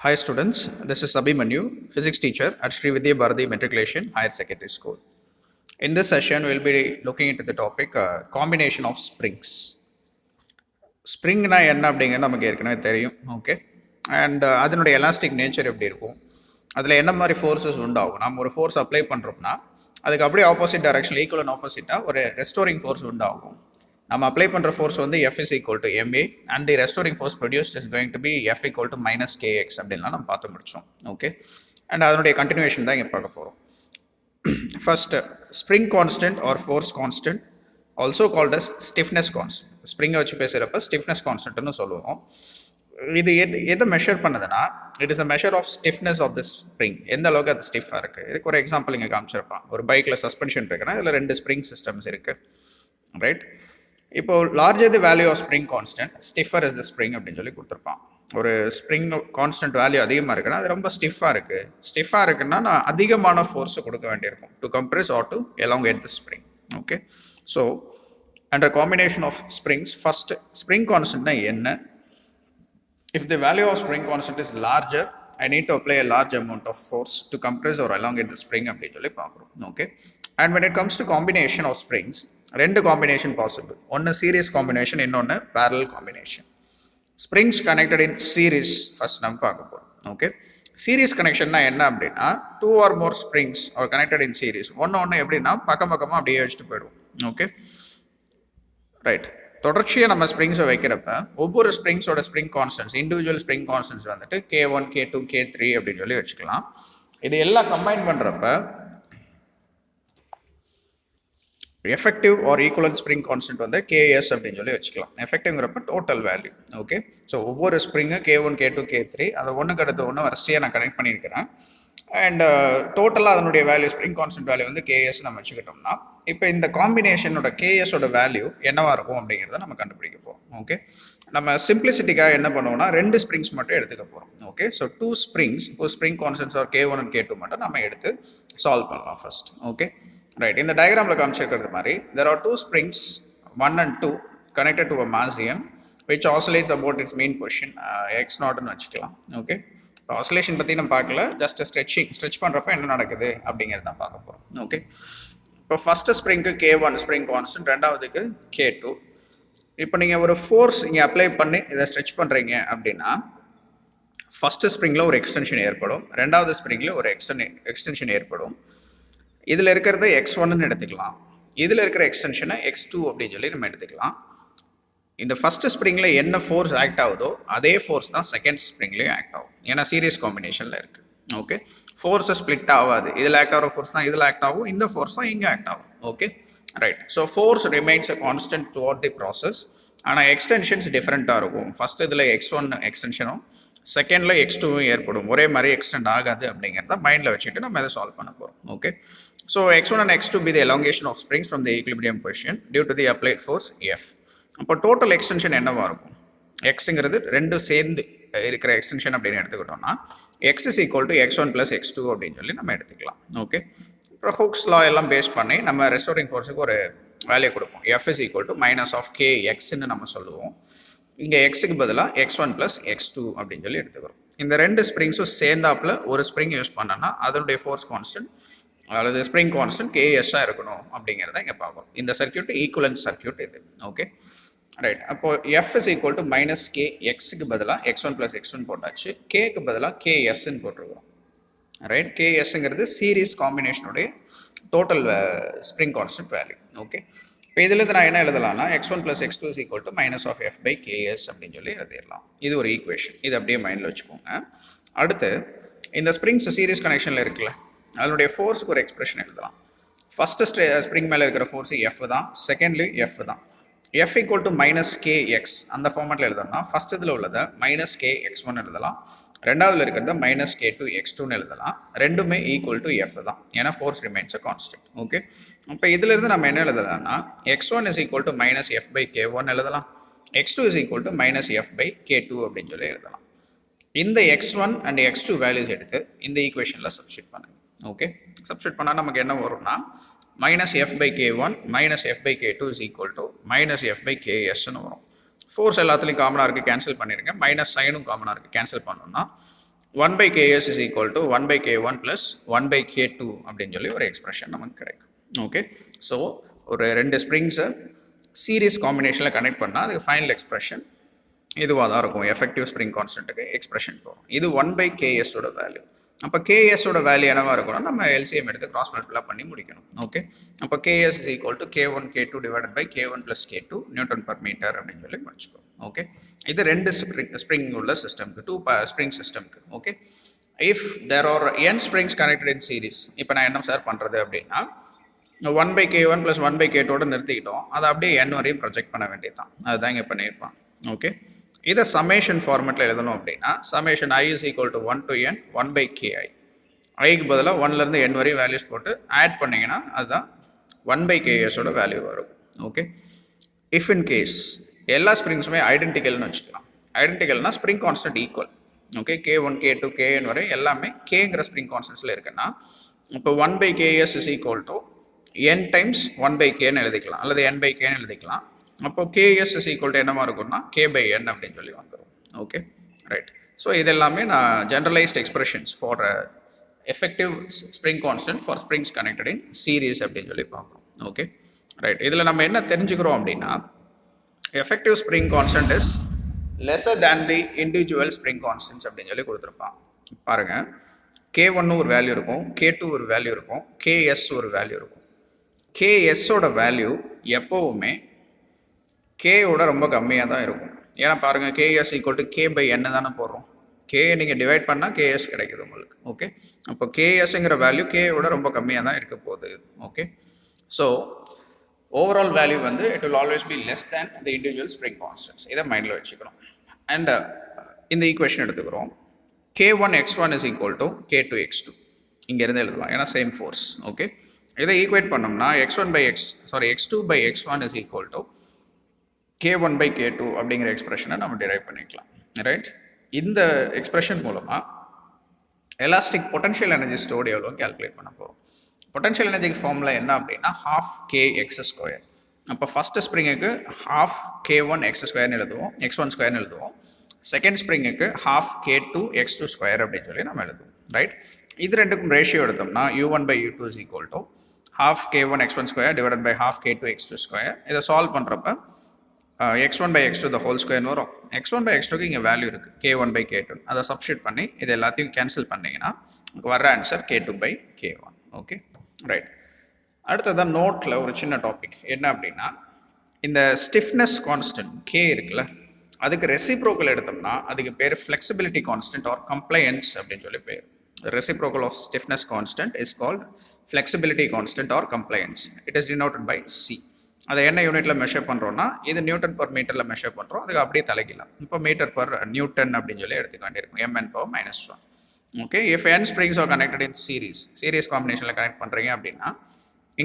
Hi students, this is Abhimanyu, physics teacher at Sri Vidya Bharati Matriculation Higher Secondary School. In this session, we'll be looking into the topic combination of springs. ஸ்ப்ரிங்னா என்ன அப்படிங்கிறது நமக்கு ஏற்கனவே தெரியும், okay. And அதனுடைய elastic nature எப்படி இருக்கும், அதில் என்ன மாதிரி ஃபோர்ஸஸ் உண்டாகும். நம்ம ஒரு ஃபோர்ஸ் அப்ளை பண்ணுறோம்னா அதுக்கு அப்படியே ஆப்போசிட் டைரக்ஷன் ஈக்குவல் ஆப்போசிட்டாக ஒரு ரெஸ்டோரிங் ஃபோர்ஸ் உண்டாகும். நம்ம அப்ளை பண்ணுற ஃபோர்ஸ் வந்து F is equal to ma and the restoring force produced is going to be F equal to minus kx அப்படின்லாம் நம்ம பார்த்து முடிச்சோம், ஓகே. அண்ட் அதனுடைய கண்டினியூஷன் தான் இங்கே பார்க்க போகிறோம். First, spring constant or force constant, also called as stiffness constant. ஸ்ப்ரிங்கை வச்சு பேசுகிறப்ப ஸ்டிஃப்னஸ் கான்ஸ்டன்ட்னு சொல்லுவோம். இது எதை மெஷர் பண்ணுதுன்னா, it is a measure of stiffness of the spring. எந்த அளவுக்கு அது ஸ்டிஃபாக இருக்குது. இதுக்கு ஒரு எக்ஸாம்பிள் இங்கே காமிச்சிருப்பான். ஒரு பைக்கில் சஸ்பென்ஷன் இருக்குன்னா இதில் 2 ஸ்ப்ரிங் சிஸ்டம்ஸ் இருக்குது, ரைட். இப்போ larger the value of spring constant, stiffer is the spring அப்படின்னு சொல்லி கொடுத்துருப்பான். ஒரு ஸ்ப்ரிங் கான்ஸ்டன்ட் வேல்யூ அதிகமாக இருக்குன்னா அது ரொம்ப ஸ்டிஃபாக இருக்குது. ஸ்டிஃபாக இருக்குன்னா நான் அதிகமான ஃபோர்ஸை கொடுக்க வேண்டியிருக்கும் to compress or to elongate the spring, okay. So under combination of springs, first spring கான்ஸ்டன்ட்னா என்ன? If the value of spring constant is larger, I need to apply a large amount of force to compress or elongate the spring அப்படின்னு சொல்லி பார்க்குறோம், okay. And when it comes to combination of springs, 2 combination possible. ஒன்று series combination, இன்னொன்று parallel combination. Springs connected in series first நம்ம பார்க்க போகிறோம், okay. Series கனெக்ஷன்னா என்ன அப்படின்னா, 2 or more springs are connected in series. ஒன்று எப்படின்னா பக்கம் பக்கமாக அப்படியே வச்சுட்டு போயிடுவோம், ஓகே, ரைட். தொடர்ச்சியாக நம்ம ஸ்ப்ரிங்ஸை வைக்கிறப்ப ஒவ்வொரு ஸ்ப்ரிங்ஸோட spring constants, individual spring constants வந்துட்டு K1, K2, K3 அப்படின்னு சொல்லி வச்சுக்கலாம். இது எல்லாம் கம்பைன் பண்ணுறப்ப effective or equivalent spring constant வந்து Ks அப்படின்னு சொல்லி வச்சுக்கலாம். எஃபெக்டிவ்ங்கிறப்ப டோட்டல் வேல்யூ, ஓகே. ஸோ ஒவ்வொரு ஸ்ப்ரிங்கு K1, K2, K3 அதை ஒன்றுக்கு அடுத்து ஒன்று வரிசையாக நான் கனெக்ட் பண்ணியிருக்கிறேன். அண்ட் டோட்டலாக அதனுடைய வேல்யூ, ஸ்ப்ரிங் கான்ஸ்டன்ட் வேல்யூ வந்து Ks நம்ம வச்சுக்கிட்டோம்னா, இப்போ இந்த காம்பினேஷனோட Ksோட வேல்யூ என்னவா இருக்கும் அப்படிங்கிறத நம்ம கண்டுபிடிக்க போகிறோம், ஓகே. நம்ம சிம்பிளிசிட்டிக்காக என்ன பண்ணுவோம்னா 2 ஸ்ப்ரிங்ஸ் மட்டும் எடுத்துக்க போகிறோம், ஓகே. ஸோ 2 ஸ்ப்ரிங்ஸ், இப்போ spring constants or K1 and K2 மட்டும் நம்ம எடுத்து சால்வ் பண்ணலாம் ஃபர்ஸ்ட், ஓகே, ரைட். இந்த டயக்ராமில் காமிச்சிருக்கிறது மாதிரி there are 2 springs 1 and 2 connected to a mass m which oscillates about its mean position x0ன்னு வச்சுக்கலாம், ஓகே. இப்போ ஆசிலேஷன் பற்றி நம்ம பார்க்கல, ஜஸ்ட் ஸ்ட்ரெச் பண்ணுறப்ப என்ன நடக்குது அப்படிங்கிறது தான் பார்க்க போகிறோம், ஓகே. இப்போ ஃபர்ஸ்ட் ஸ்ப்ரிங்க்கு K1 ஸ்ப்ரிங் கான்ஸ்டன்ட், ரெண்டாவதுக்கு K2. இப்போ நீங்கள் ஒரு ஃபோர்ஸ் இங்கே அப்ளை பண்ணி இதை ஸ்ட்ரெச் பண்ணுறீங்க அப்படின்னா ஃபர்ஸ்ட் ஸ்ப்ரிங்கில் ஒரு எக்ஸ்டென்ஷன் ஏற்படும், ரெண்டாவது ஸ்ப்ரிங்கில் ஒரு எக்ஸ்டென்ஷன் ஏற்படும். இதில் இருக்கிறத X1ன்னு எடுத்துக்கலாம், இதில் இருக்கிற எக்ஸ்டென்ஷனை X2 அப்படின்னு சொல்லி நம்ம எடுத்துக்கலாம். இந்த ஃபர்ஸ்ட் ஸ்ப்ரிங்கில் என்ன ஃபோர்ஸ் ஆக்ட் ஆகுதோ அதே ஃபோர்ஸ் தான் செகண்ட் ஸ்ப்ரிங்லேயும் ஆக்ட் ஆகும். ஏன்னா சீரியஸ் காம்பினேஷனில் இருக்குது, ஓகே. ஃபோர்ஸை ஸ்ப்ளிட் ஆகாது. இதில் ஆக்ட் ஆகிற ஃபோர்ஸ் தான் இதில் ஆக்ட் ஆகும், இந்த ஃபோர்ஸ் தான் இங்கே ஆக்ட் ஆகும், okay, right. So force remains a constant throughout the process. ஆனால் எக்ஸ்டென்ஷன்ஸ் டிஃப்ரெண்ட்டாக இருக்கும். ஃபர்ஸ்ட் இதில் X1 எக்ஸ்டென்ஷனும் செகண்டில் X2வும் ஏற்படும். ஒரே மாதிரி எக்ஸ்டெண்ட் ஆகாது அப்படிங்கிறத மைண்டில் வச்சுட்டு நம்ம இதை சால்வ் பண்ண போகிறோம், okay. So X1 and X2 be the elongation of springs from the equilibrium position due to the applied force F. அப்போ டோட்டல் எக்ஸ்டென்ஷன் என்னவா இருக்கும்? எக்ஸுங்கிறது 2 சேர்ந்து இருக்கிற எக்ஸ்டென்ஷன் அப்படின்னு எடுத்துக்கிட்டோம்னா X is equal to X1 plus X2 அப்படின்னு சொல்லி நம்ம எடுத்துக்கலாம், ஓகே. அப்புறம் ஹூக்ஸ் லா எல்லாம் பேஸ் பண்ணி நம்ம ரெஸ்டோரிங் ஃபோர்ஸுக்கு ஒரு வேல்யூ கொடுப்போம். F is equal to minus of Kxன்னு நம்ம சொல்லுவோம். இங்கே எக்ஸுக்கு பதிலாக X1 plus X2 அப்படின்னு சொல்லி எடுத்துக்கிறோம். இந்த 2 ஸ்ப்ரிங்ஸும் சேர்ந்தாப்புல ஒரு ஸ்ப்ரிங் யூஸ் பண்ணோன்னா அதனுடைய ஃபோர்ஸ் கான்ஸ்டன்ட் அல்லது ஸ்ப்ரிங் கான்ஸ்டன்ட் Ks இருக்கணும் அப்படிங்கிறத இங்கே பார்க்கணும். இந்த சர்க்கியூட் ஈக்குவலன்ட் சர்க்கியூட் இது, ஓகே, ரைட். அப்போ F is equal to minus K, Xக்கு பதிலாக X1 plus X1 போட்டாச்சு, Kக்கு பதிலாக Ksன்னு போட்டிருக்கிறோம், ரைட். Ksங்கிறது சீரீஸ் காம்பினேஷனுடைய total spring constant value, okay. இப்போ இதில் நான் என்ன எழுதலாம்னா X1 plus X2 is equal to minus of F by Ks அப்படின்னு சொல்லி எழுதிடலாம். இது ஒரு ஈக்குவேஷன், இது அப்படியே மைண்டில் வச்சுக்கோங்க. அடுத்து இந்த ஸ்ப்ரிங்ஸ் சீரீஸ் கனெக்ஷனில் இருக்குல்ல, அதனுடைய ஃபோர்ஸுக்கு ஒரு எக்ஸ்பிரஷன் எழுதலாம். ஃபர்ஸ்ட் ஸ்ப்ரிங் மேலே இருக்கிற ஃபோர்ஸ் F தான், செகண்ட்லி F தான். F equal to minus Kx அந்த ஃபார்மேட்டில் எழுதணும்னா ஃபர்ஸ்ட் இதில் உள்ளதை minus Kx1 எழுதலாம், ரெண்டாவதுல இருக்கிறத minus K2 X2ன்னு எழுதலாம். ரெண்டுமே ஈக்குவல் டு F தான், ஏன்னா force remains a constant, okay. இப்போ இதிலிருந்து நம்ம என்ன எழுதலாம்னா X1 is equal to minus F by K1 எழுதலாம், X2 is equal to minus F by K2 அப்படின்னு சொல்லி எழுதலாம். இந்த X1 and X2 வேல்யூஸ் எடுத்து இந்த ஈக்குவேஷனில் சப்ஸ்டிட் பண்ணுங்க, ஓகே. சப்ஸ்டிட் பண்ணால் நமக்கு என்ன வரும்னா minus F by K1 minus F by K2 is equal to minus F by Ksன்னு வரும். ஃபோர்ஸ் எல்லாத்துலேயும் காமனாக இருக்குது, கேன்சல் பண்ணிடுங்க. மைனஸ் சைனும் காமனாக இருக்குது, கேன்சல் பண்ணோம்னா 1 by ks is equal to 1 by k1 plus 1 by k2 அப்படின்னு சொல்லி ஒரு எக்ஸ்பிரஷன் நமக்கு கிடைக்கும். ஓகே, ஸோ ஒரு ரெண்டு ஸ்ப்ரிங்ஸை சீரீஸ் காம்பினேஷனில் கனெக்ட் பண்ணால் அதுக்கு ஃபைனல் எக்ஸ்பிரஷன் இதுவாக தான் இருக்கும். எஃபெக்டிவ் ஸ்ப்ரிங் கான்ஸ்டன்ட்டுக்கு எக்ஸ்பிரஷன் போகும். இது 1 by ksோட வேல்யூ. அப்போ கேஎஸோட வேல்யூ என்னவா இருக்கும்னா நம்ம எல்சிஎம் எடுத்து கிராஸ் மல்டிப்ளை பண்ணி முடிக்கணும். ஓகே, அப்போ KS is equal to k1 k2 divided by k1 plus k2 newton per metre அப்படின்னு சொல்லி முடிச்சுக்கோ. ஓகே, இது ரெண்டு ஸ்ப்ரிங் உள்ள சிஸ்டம்க்கு, டூ ஸ்ப்ரிங் சிஸ்டம்க்கு. Okay, if there are n springs connected in series, இப்போ நான் என்ன சார் பண்ணுறது அப்படின்னா 1 by k1 plus 1 by k2 நிறுத்திக்கிட்டோம், அதை அப்படியே n வரையும் ப்ரொஜெக்ட் பண்ண வேண்டியது தான். அதுதான் இங்கே பண்ணியிருப்பான். ஓகே, இதை சமேஷன் ஃபார்மெட்டில் எழுதணும் அப்படின்னா summation i is equal to 1 to n 1 by ki. ஐக்கு பதிலாக 1லேருந்து n வரையும் வேல்யூஸ் போட்டு ஆட் பண்ணிங்கன்னா அதுதான் 1 by ksோட வேல்யூ வரும். ஓகே, இஃப் இன் கேஸ் எல்லா ஸ்ப்ரிங்ஸுமே ஐடென்டிக்கல்னு வச்சுக்கலாம். ஐடென்டிக்கல்னா spring constant equal. Okay, k1 k2 kn வரை எல்லாமே கேங்கிற ஸ்ப்ரிங் கான்ஸ்டன்ட்ஸில் இருக்குன்னா இப்போ 1 by ks is equal to n times 1 by kன்னு எழுதிக்கலாம், அல்லது n by kன்னு எழுதிக்கலாம். அப்போ ks is equal to என்னவா இருக்கும்னா k by n அப்படின்னு சொல்லி வந்துடும். Okay, right. ஸோ இது எல்லாமே நான் generalised expressions for effective spring constant for springs connected in series அப்படின்னு சொல்லி பார்ப்போம். Okay, right. இதில் நம்ம என்ன தெரிஞ்சுக்கிறோம் அப்படின்னா effective spring constant is lesser than the individual spring constants அப்படின்னு சொல்லி கொடுத்துருப்பான். பாருங்கள், k1 ஒரு வேல்யூ இருக்கும், k2 ஒரு வேல்யூ இருக்கும், ks ஒரு வேல்யூ இருக்கும். ksோட வேல்யூ எப்போவுமே k-ஓட ரொம்ப கம்மியாக தான் இருக்கும். ஏன்னா பாருங்கள், ks equal to k by n தானே போடுறோம். k நீங்கள் டிவைட் பண்ணால் ks கிடைக்குது உங்களுக்கு. ஓகே, அப்போ ksங்கிற வேல்யூ k-ஓட ரொம்ப கம்மியாக தான் இருக்க போகுது. ஓகே, ஸோ ஓவரால் வேல்யூ வந்து it will always be less than the individual spring constants. இதை மைண்டில் வச்சுக்கணும். அண்ட் இந்த ஈக்குவேஷன் எடுத்துக்கிறோம். k1 x1 is equal to k2 x2 இங்கேருந்து எழுதலாம், ஏன்னா சேம் ஃபோர்ஸ். ஓகே, இதை ஈக்குவேட் பண்ணோம்னா x2 by x1 is equal to k1 by k2 அப்படிங்கிற எக்ஸ்பிரஷனை நம்ம டிரைவ் பண்ணிக்கலாம். ரைட், இந்த எக்ஸ்பிரஷன் மூலமாக எலாஸ்டிக் பொட்டன்ஷியல் எனர்ஜி ஸ்டோர்டு எவ்வளோ கேல்குலேட் பண்ண போகிறோம். பொட்டன்ஷியல் எனர்ஜிக்கு ஃபார்முலா என்ன அப்படின்னா ½ kx². அப்போ ஃபஸ்ட்டு ஸ்ப்ரிங்குக்கு ½ k1 x² எழுதுவோம், x1² எழுதுவோம். செகண்ட் ஸ்ப்ரிங்குக்கு ½ k2 x2² அப்படின்னு சொல்லி நம்ம எழுதுவோம். ரைட், இது ரெண்டுக்கும் ரேஷியோ எடுத்தோம்னா u1 by u2 is equal to ½ k1 x1² divided by ½ k2 x2². இதை சால்வ் பண்ணுறப்ப x1 by x2 the whole square வரும். x1 by x2க்கு இங்கே வேல்யூ இருக்குது k1 by k2. அதை சப்ஸ்டியூட் பண்ணி இது எல்லாத்தையும் கேன்சல் பண்ணிங்கன்னா வர்ற answer k2 by k1. Okay, right. அடுத்ததான் நோட்டில் ஒரு சின்ன டாபிக் என்ன அப்படின்னா, இந்த ஸ்டிஃப்னஸ் கான்ஸ்டன்ட் k இருக்குல்ல, அதுக்கு ரெசிப்ரோக்கல் எடுத்தோம்னா அதுக்கு பேர் ஃப்ளெக்சிபிலிட்டி கான்ஸ்டன்ட் ஆர் கம்ப்ளையன்ஸ் அப்படின்னு சொல்லி பேர். Reciprocal of stiffness constant is called flexibility constant or compliance. It is denoted by c. அதை என்ன யூனிட்டில் மெஷர் பண்ணுறோன்னா இது நியூட்டன் பர் மீட்டரில் மெஷர் பண்ணுறோம். அதுக்கு அப்படியே தலைக்கலாம். இப்போ மீட்டர் பர் நியூட்டன் அப்படின்னு சொல்லி எடுத்துக்க வேண்டியிருக்கும், mn/-1. Okay, if n springs are connected in series காம்பினேஷனில் கனெக்ட் பண்ணுறீங்க அப்படின்னா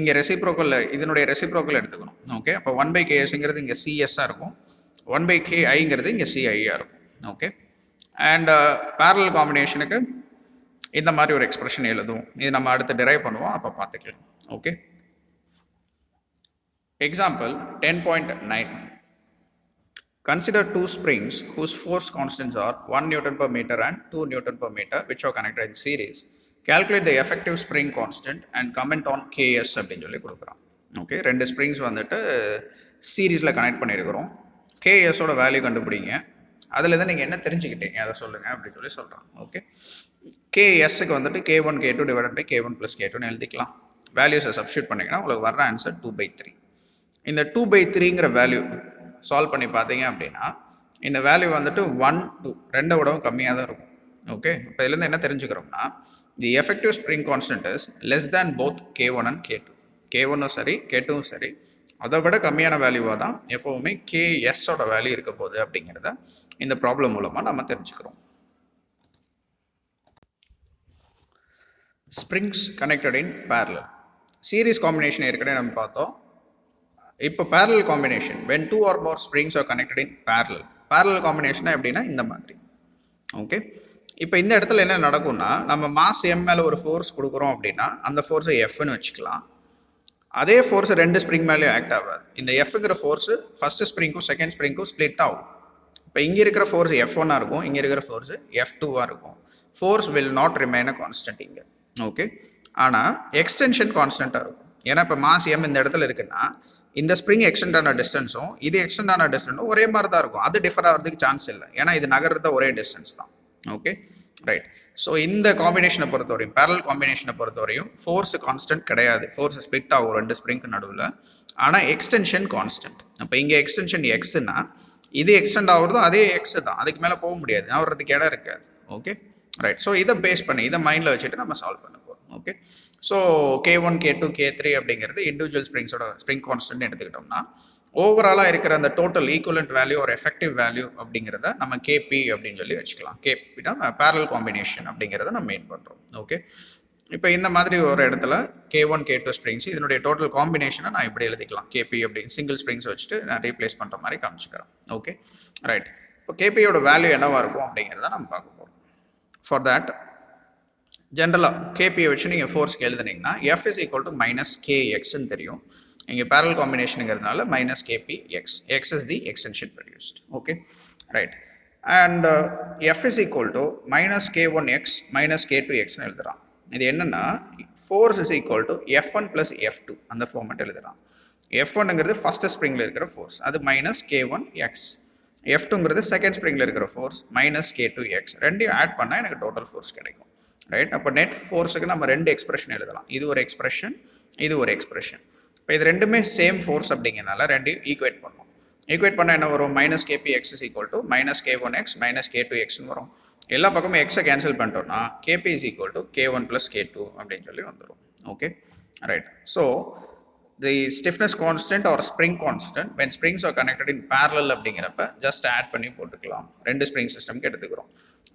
இங்கே ரெசிப்ரோக்கல், இதனுடைய ரெசிப்ரோக்கல் எடுத்துக்கணும். ஓகே, அப்போ 1 by ksங்கிறது இங்கே cs-ஆக இருக்கும், 1 by ki-ங்கிறது இங்கே ci-ஆக இருக்கும். ஓகே, அண்ட் பேரலல் காம்பினேஷனுக்கு இந்த மாதிரி ஒரு எக்ஸ்பிரஷன் எழுதுவோம். இது நம்ம அடுத்து டிரைவ் பண்ணுவோம், அப்போ பார்த்துக்கலாம். Okay, example 10.9. Consider two springs whose force constants are 1 Newton per meter and 2 Newton per meter which are connected in series. Calculate the effective spring constant and comment on ks அப்படின்னு சொல்லி கொடுக்குறான். Okay, ரெண்டு springs வந்துட்டு சீரீஸில் connect பண்ணியிருக்கிறோம். கேஎஸோட value கண்டுபிடிங்க, அதில் தான் நீங்கள் என்ன தெரிஞ்சுக்கிட்டீங்க அதை சொல்லுங்கள் அப்படின்னு சொல்லி சொல்கிறான். ஓகே, கேஎஸ்க்கு வந்துட்டு k1 k2 divided by k1 plus k2ன்னு எழுதிக்கலாம். வேல்யூஸை சப்ஸ்டியூட் பண்ணிங்கன்னா உங்களுக்கு வர்ற ஆன்சர் 2/3. இந்த 2/3ங்கிற வேல்யூ சால்வ் பண்ணி பார்த்தீங்க அப்படின்னா இந்த வேல்யூ வந்துட்டு 1 2 ரெண்டை விடவும் கம்மியாக தான் இருக்கும். ஓகே, இப்போ இதுலேருந்து என்ன தெரிஞ்சுக்கிறோம்னா the effective spring constant is less than both k1 and k2. k1ம் சரி k2ம் சரி அதை விட கம்மியான வேல்யூவாக தான் எப்போவுமே ksோட வேல்யூ இருக்க போகுது அப்படிங்கிறத இந்த ப்ராப்ளம் மூலமாக நம்ம தெரிஞ்சுக்கிறோம். Springs connected in parallel. Series combination ஏற்கனவே நம்ம பார்த்தோம். இப்போ parallel combination when 2 or more springs are connected in parallel. Parallel combination எப்படின்னா இந்த மாதிரி. ஓகே, இப்போ இந்த இடத்துல என்ன நடக்கும்னா நம்ம மாஸ் m மேலே ஒரு ஃபோர்ஸ் கொடுக்குறோம் அப்படின்னா அந்த ஃபோர்ஸை எஃப்னு வச்சுக்கலாம். அதே ஃபோர்ஸ் ரெண்டு ஸ்ப்ரிங் மேலேயும் ஆக்ட் ஆகாது. இந்த எஃப்ங்கிற ஃபோர்ஸு ஃபர்ஸ்ட் ஸ்ப்ரிங்க்கும் செகண்ட் ஸ்ப்ரிங்க்கும் ஸ்ப்ளிட் ஆகும். இப்போ இங்கே இருக்கிற ஃபோர்ஸ் F1 இருக்கும், இங்கே இருக்கிற ஃபோர்ஸ் F2 இருக்கும். Force will not remain a constant இங்கே. ஓகே, ஆனால் எக்ஸ்டென்ஷன் கான்ஸ்டண்ட்டாக இருக்கும். ஏன்னா இப்போ மாஸ் M இந்த இடத்துல இருக்குன்னா இந்த ஸ்ப்ரிங் எக்ஸ்டெண்ட் ஆன டிஸ்டன்ஸும் இது எக்ஸ்டெண்ட் ஆன டிஸ்டன்ஸும் ஒரே மாதிரி தான் இருக்கும். அது டிஃபர் ஆகிறதுக்கு சான்ஸ் இல்லை, ஏன்னா இது நகர்றத ஒரே டிஸ்டன்ஸ் தான். Okay right. ஸோ இந்த காம்பினேஷனை பொறுத்தவரையும், பேரல் காம்பினேஷனை பொறுத்தவரையும் ஃபோர்ஸ் கான்ஸ்டன்ட் கிடையாது. ஃபோர்ஸ் ஸ்பிட் ஆகும் ரெண்டு ஸ்ப்ரிங்க்கு நடுவில், ஆனால் எக்ஸ்டென்ஷன் கான்ஸ்டன்ட். அப்போ இங்கே எக்ஸ்டென்ஷன் எக்ஸ்னா இது எக்ஸ்டெண்ட் ஆகுறதும் அதே எக்ஸ் தான், அதுக்கு மேலே போக முடியாது, ஆகிறதுக்கு இடம் இருக்காது. Okay right. ஸோ இதை பேஸ் பண்ணி இதை மைண்டில் வச்சுட்டு நம்ம சால்வ் பண்ண போகிறோம். Okay, so K1 K2 K3 அப்படிங்கிறது இண்டிவிஜுவல் ஸ்ப்ரிங்ஸோட ஸ்ப்ரிங் கான்ஸ்டன்ட் எடுத்துக்கிட்டோம்னா ஓவராலாக இருக்கிற அந்த டோட்டல் ஈக்குவலண்ட் வேல்யூ ஒரு எஃபெக்டிவ் வேல்யூ அப்படிங்கிறத நம்ம KP அப்படின்னு சொல்லி வச்சுக்கலாம். KP தான் பேரல் காம்பினேஷன் அப்படிங்கிறத நம்ம மெயின் பண்ணுறோம். ஓகே, இப்போ இந்த மாதிரி ஒரு இடத்துல K1 K2 ஸ்ப்ரிங்ஸ் இதனுடைய டோட்டல் காம்பினேஷனை நான் இப்படி எழுதிக்கலாம். KP அப்படின்னு சிங்கிள் ஸ்ப்ரிங்ஸ் வச்சுட்டு நான் ரீப்ளேஸ் பண்ணுற மாதிரி காமிச்சுக்கிறேன். Okay right. இப்போ KPயோட வேல்யூ என்னவாக இருக்கும் அப்படிங்கிறத நம்ம பார்க்க போகிறோம். ஃபார் தேட் ஜென்ரலாக KPயை வச்சு நீங்கள் ஃபோர்ஸ்க்கு எழுதுனீங்கன்னா F is equal to minus KXன்னு தெரியும். இங்கே பேரல் காம்பினேஷனுங்கிறதுனால minus KPX. X is the extension produced. Okay right. And F is equal to minus K1X minus K2Xன்னு எழுதுறான். இது என்னன்னா force is equal to F1 plus F2 அந்த ஃபார்மெட் எழுதுறான். F1ங்கிறது ஃபர்ஸ்ட் ஸ்ப்ரிங்கில் இருக்கிற ஃபோர்ஸ், அது மைனஸ் K1X. F2ங்கிறது செகண்ட் ஸ்ப்ரிங்கில் இருக்கிற ஃபோர்ஸ் மைனஸ் K2X. ரெண்டையும் ஆட் பண்ணால் எனக்கு டோட்டல் ஃபோர்ஸ் கிடைக்கும். ரைட். அப்போ நெட் ஃபோர்ஸுக்கு நம்ம ரெண்டு எக்ஸ்பிரஷன் எழுதலாம். இது ஒரு எக்ஸ்பிரஷன், இது ஒரு எக்ஸ்பிரஷன். இப்போ இது ரெண்டுமே சேம் ஃபோர்ஸ் அப்படிங்கிறனால ரெண்டையும் ஈக்குவேட் பண்ணணும். ஈக்குவேட் பண்ணால் என்ன வரும்? Minus KPX is equal to minus K1X minus K2Xன்னு வரும். எல்லா பக்கமும் எக்ஸை கேன்சல் பண்ணிட்டோம்னா KP is equal to K1 plus K2 அப்படின்னு சொல்லி வந்துடும். Okay right. So the stiffness constant or spring constant when springs are connected in parallel அப்படிங்கிறப்ப ஜஸ்ட் ஆட் பண்ணி போட்டுக்கலாம். ரெண்டு ஸ்ப்ரிங் சிஸ்டம்க்கு எடுத்துக்கிறோம்.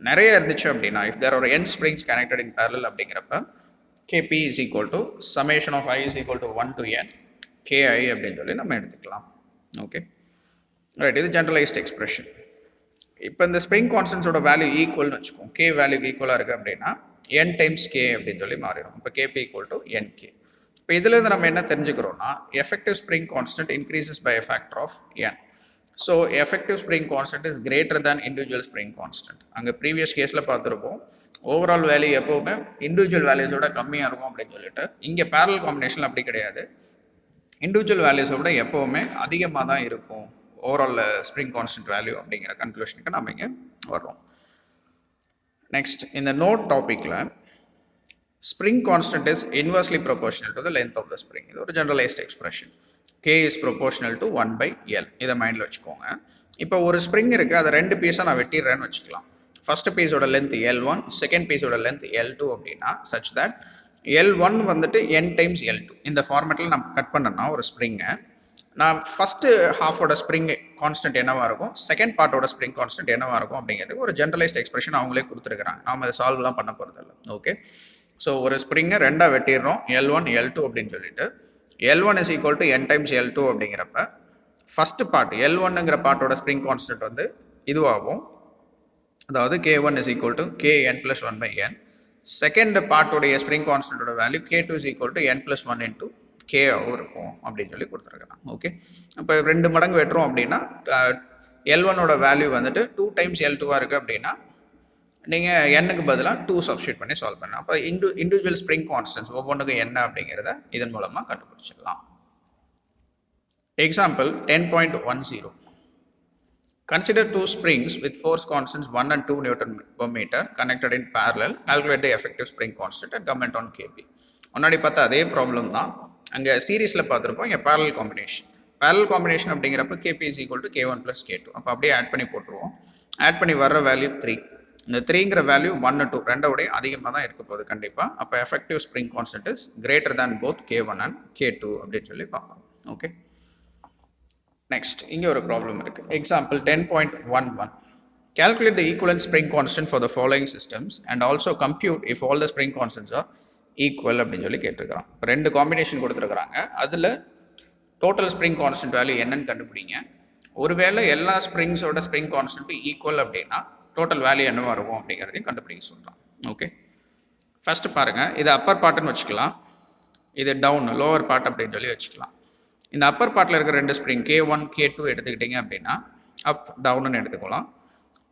நிறைய இருந்துச்சு அப்படின்னா if there are n springs connected in parallel அப்படிங்கிறப்ப KP is equal to summation of I is equal to 1 to n KI அப்படின்னு சொல்லி நம்ம எடுத்துக்கலாம். Okay right. இது ஜென்ரலைஸ்ட் எக்ஸ்பிரஷன். இப்போ இந்த ஸ்ப்ரிங் கான்ஸ்டன்ஸோட வேல்யூ ஈக்குவல்னு வச்சுக்கோம். K வேல்யூ ஈக்குவலாக இருக்குது அப்படின்னா n டைம்ஸ் K அப்படின்னு சொல்லி மாறிடும். இப்போ KP ஈக்குவல் டு NK. இப்போ இதுலேருந்து நம்ம என்ன தெரிஞ்சுக்கிறோம்னா effective spring constant increases by a factor of n. So effective spring constant is greater than individual spring constant. அங்கே ப்ரீவியஸ் கேஸில் பார்த்துருப்போம் ஓவரால் வேல்யூ எப்போவுமே இண்டிவிஜுவல் வேல்யூஸோட கம்மியாக இருக்கும் அப்படின்னு சொல்லிட்டு. இங்கே பேரல் காம்பினேஷன் அப்படி கிடையாது, இண்டிவிஜுவல் வேல்யூஸோட எப்போவுமே அதிகமாக தான் இருக்கும் ஓவரால் ஸ்ப்ரிங் கான்ஸ்டன்ட் வேல்யூ அப்படிங்கிற கன்க்ளூஷனுக்கு நம்ம இங்கே வர்றோம். நெக்ஸ்ட் இந்த நோட் டாப்பிக்கில் spring constant is inversely proportional to the length of the spring. இது ஒரு generalised expression. K is proportional to 1 by L. இதை மைண்டில் வச்சுக்கோங்க. இப்போ ஒரு ஸ்ப்ரிங் இருக்குது, அதை ரெண்டு பீஸாக நான் வெட்டிடுறேன்னு வச்சுக்கலாம். ஃபர்ஸ்ட் பீஸோட லென்த் L1, செகண்ட் பீஸோட லென்த் L2 அப்படின்னா சச் தட் L1 வந்துட்டு n டைம்ஸ் L2 இந்த ஃபார்மேட்டில் நம்ம கட் பண்ணோம்னா ஒரு ஸ்ப்ரிங்கை நான் ஃபஸ்ட்டு ஹாஃபோட ஸ்ப்ரிங் கான்ஸ்டன்ட் என்னவாக இருக்கும், செகண்ட் பார்ட்டோட ஸ்ப்ரிங் கான்ஸ்டன்ட் என்னவாக இருக்கும் அப்படிங்கிறது ஒரு ஜென்ரலைஸ்ட் எக்ஸ்பிரஷன் அவங்களே கொடுத்துருக்குறாங்க. நாம் அதை சால்வ்லாம் பண்ண போகிறதில்ல. ஓகே, ஸோ ஒரு ஸ்ப்ரிங்கை ரெண்டாக வெட்டிடுறோம் L1 L2 அப்படின்னு சொல்லிட்டு L1 is equal to n times L2 அப்படிங்கிறப்ப ஃபர்ஸ்ட் பார்ட் L1ங்கிற பார்ட்டோட ஸ்ப்ரிங் கான்ஸ்டன்ட் வந்து இதுவாகும், அதாவது K1 is equal to Kn plus 1 by n. Second பார்ட்டோடைய ஸ்ப்ரிங் கான்ஸ்டன்டோட value K2 is equal to n plus 1 into K இருக்கும் அப்படின்னு சொல்லி கொடுத்துருக்கலாம். ஓகே, இப்போ ரெண்டு மடங்கு வெட்டுறோம் அப்படின்னா L1ஓட வேல்யூ வந்துட்டு 2 times L2வாக இருக்குது அப்படின்னா நீங்கள் n-க்கு பதிலாக 2 சப்ஸ்டியூட் பண்ணி சால்வ் பண்ணலாம். அப்போ இண்டிவிஜுவல் ஸ்ப்ரிங் கான்ஸ்டன்ஸ் ஒவ்வொன்றுக்கு என்ன அப்படிங்கிறத இதன் மூலமாக கண்டுபிடிச்சிடலாம். Example 10.10. Consider two springs with force constants 1 and 2 Newton per meter connected in parallel. Calculate the effective spring constant and comment on KP. முன்னாடி பார்த்தா அதே ப்ராப்ளம் தான், அங்கே சீரீஸில் பார்த்துருப்போம். இங்கே பேரல் காம்பினேஷன். பேரல் காம்பினேஷன் அப்படிங்கிறப்ப KP is equal to K1 plus K2. அப்போ அப்படியே ஆட் பண்ணி போட்டுருவோம். ஆட் பண்ணி வர்ற வேல்யூ 3. இந்த 3ங்கிற வேல்யூ 1 2 ரெண்டோடைய அதிகமாக தான் இருக்க போகுது கண்டிப்பாக. அப்போ effective spring constant is greater than both K1 and K2 அப்படின்னு சொல்லி பார்க்கலாம். ஓகே, நெக்ஸ்ட் இங்கே ஒரு ப்ராப்ளம் இருக்குது. Example 10.11. Calculate the equivalent spring constant for the following systems and also compute if all the spring constants are equal அப்படின்னு சொல்லி கேட்டிருக்கிறான். ரெண்டு combination கொடுத்துருக்குறாங்க, அதில் டோட்டல் ஸ்ப்ரிங் கான்ஸ்டன்ட் வேல்யூ என்னன்னு கண்டுபிடிங்க. ஒருவேளை எல்லா ஸ்ப்ரிங்ஸோட ஸ்ப்ரிங் கான்ஸ்டன்ட்டும் ஈக்குவல் அப்படின்னா டோட்டல் வேல்யூ என்னவா இருக்கும் அப்படிங்கிறதையும் கண்டுபிடிக்க சொல்கிறான். ஓகே, ஃபஸ்ட்டு பாருங்கள், இது அப்பர் பார்ட்டுன்னு வச்சுக்கலாம், இது டவுன் லோவர் பார்ட் அப்படின்னு சொல்லி வச்சுக்கலாம். இந்த அப்பர் பார்ட்டில் இருக்கிற ரெண்டு ஸ்ப்ரிங் K1 K2 எடுத்துக்கிட்டிங்க அப்படின்னா அப் டவுன்னு எடுத்துக்கலாம்.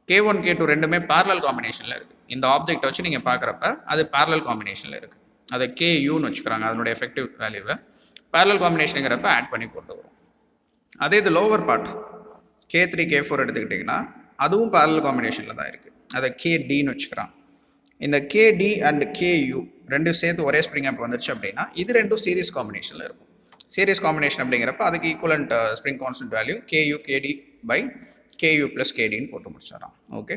K1 K2 ரெண்டுமே parallel காம்பினேஷனில் இருக்குது. இந்த ஆப்ஜெக்டை வச்சு நீங்கள் பார்க்குறப்ப அது parallel காம்பினேஷனில் இருக்குது. அதை KUன்னு வச்சுக்கிறாங்க அதனுடைய எஃபெக்டிவ் வேல்யூவை. parallel காம்பினேஷனுங்கிறப்ப ஆட் பண்ணி போட்டு வரும். அதே இது லோவர் பார்ட் K3 K4 எடுத்துக்கிட்டிங்கன்னா அதுவும் parallel காம்பினேஷனில் தான் இருக்குது. அதை KDன்னு வச்சுக்கிறாங்க. இந்த KD அண்ட் KU ரெண்டும் சேர்த்து ஒரே ஸ்ப்ரிங் அப் வந்துருச்சு அப்படின்னா இது ரெண்டும் சீரிஸ் காம்பினேஷனில் இருக்கும். சீரிஸ் காம்பினேஷன் அப்படிங்கிறப்ப அதுக்கு equivalent spring constant value KU KD by KU plus KDன்னு போட்டு முடிச்சிடறான். ஓகே,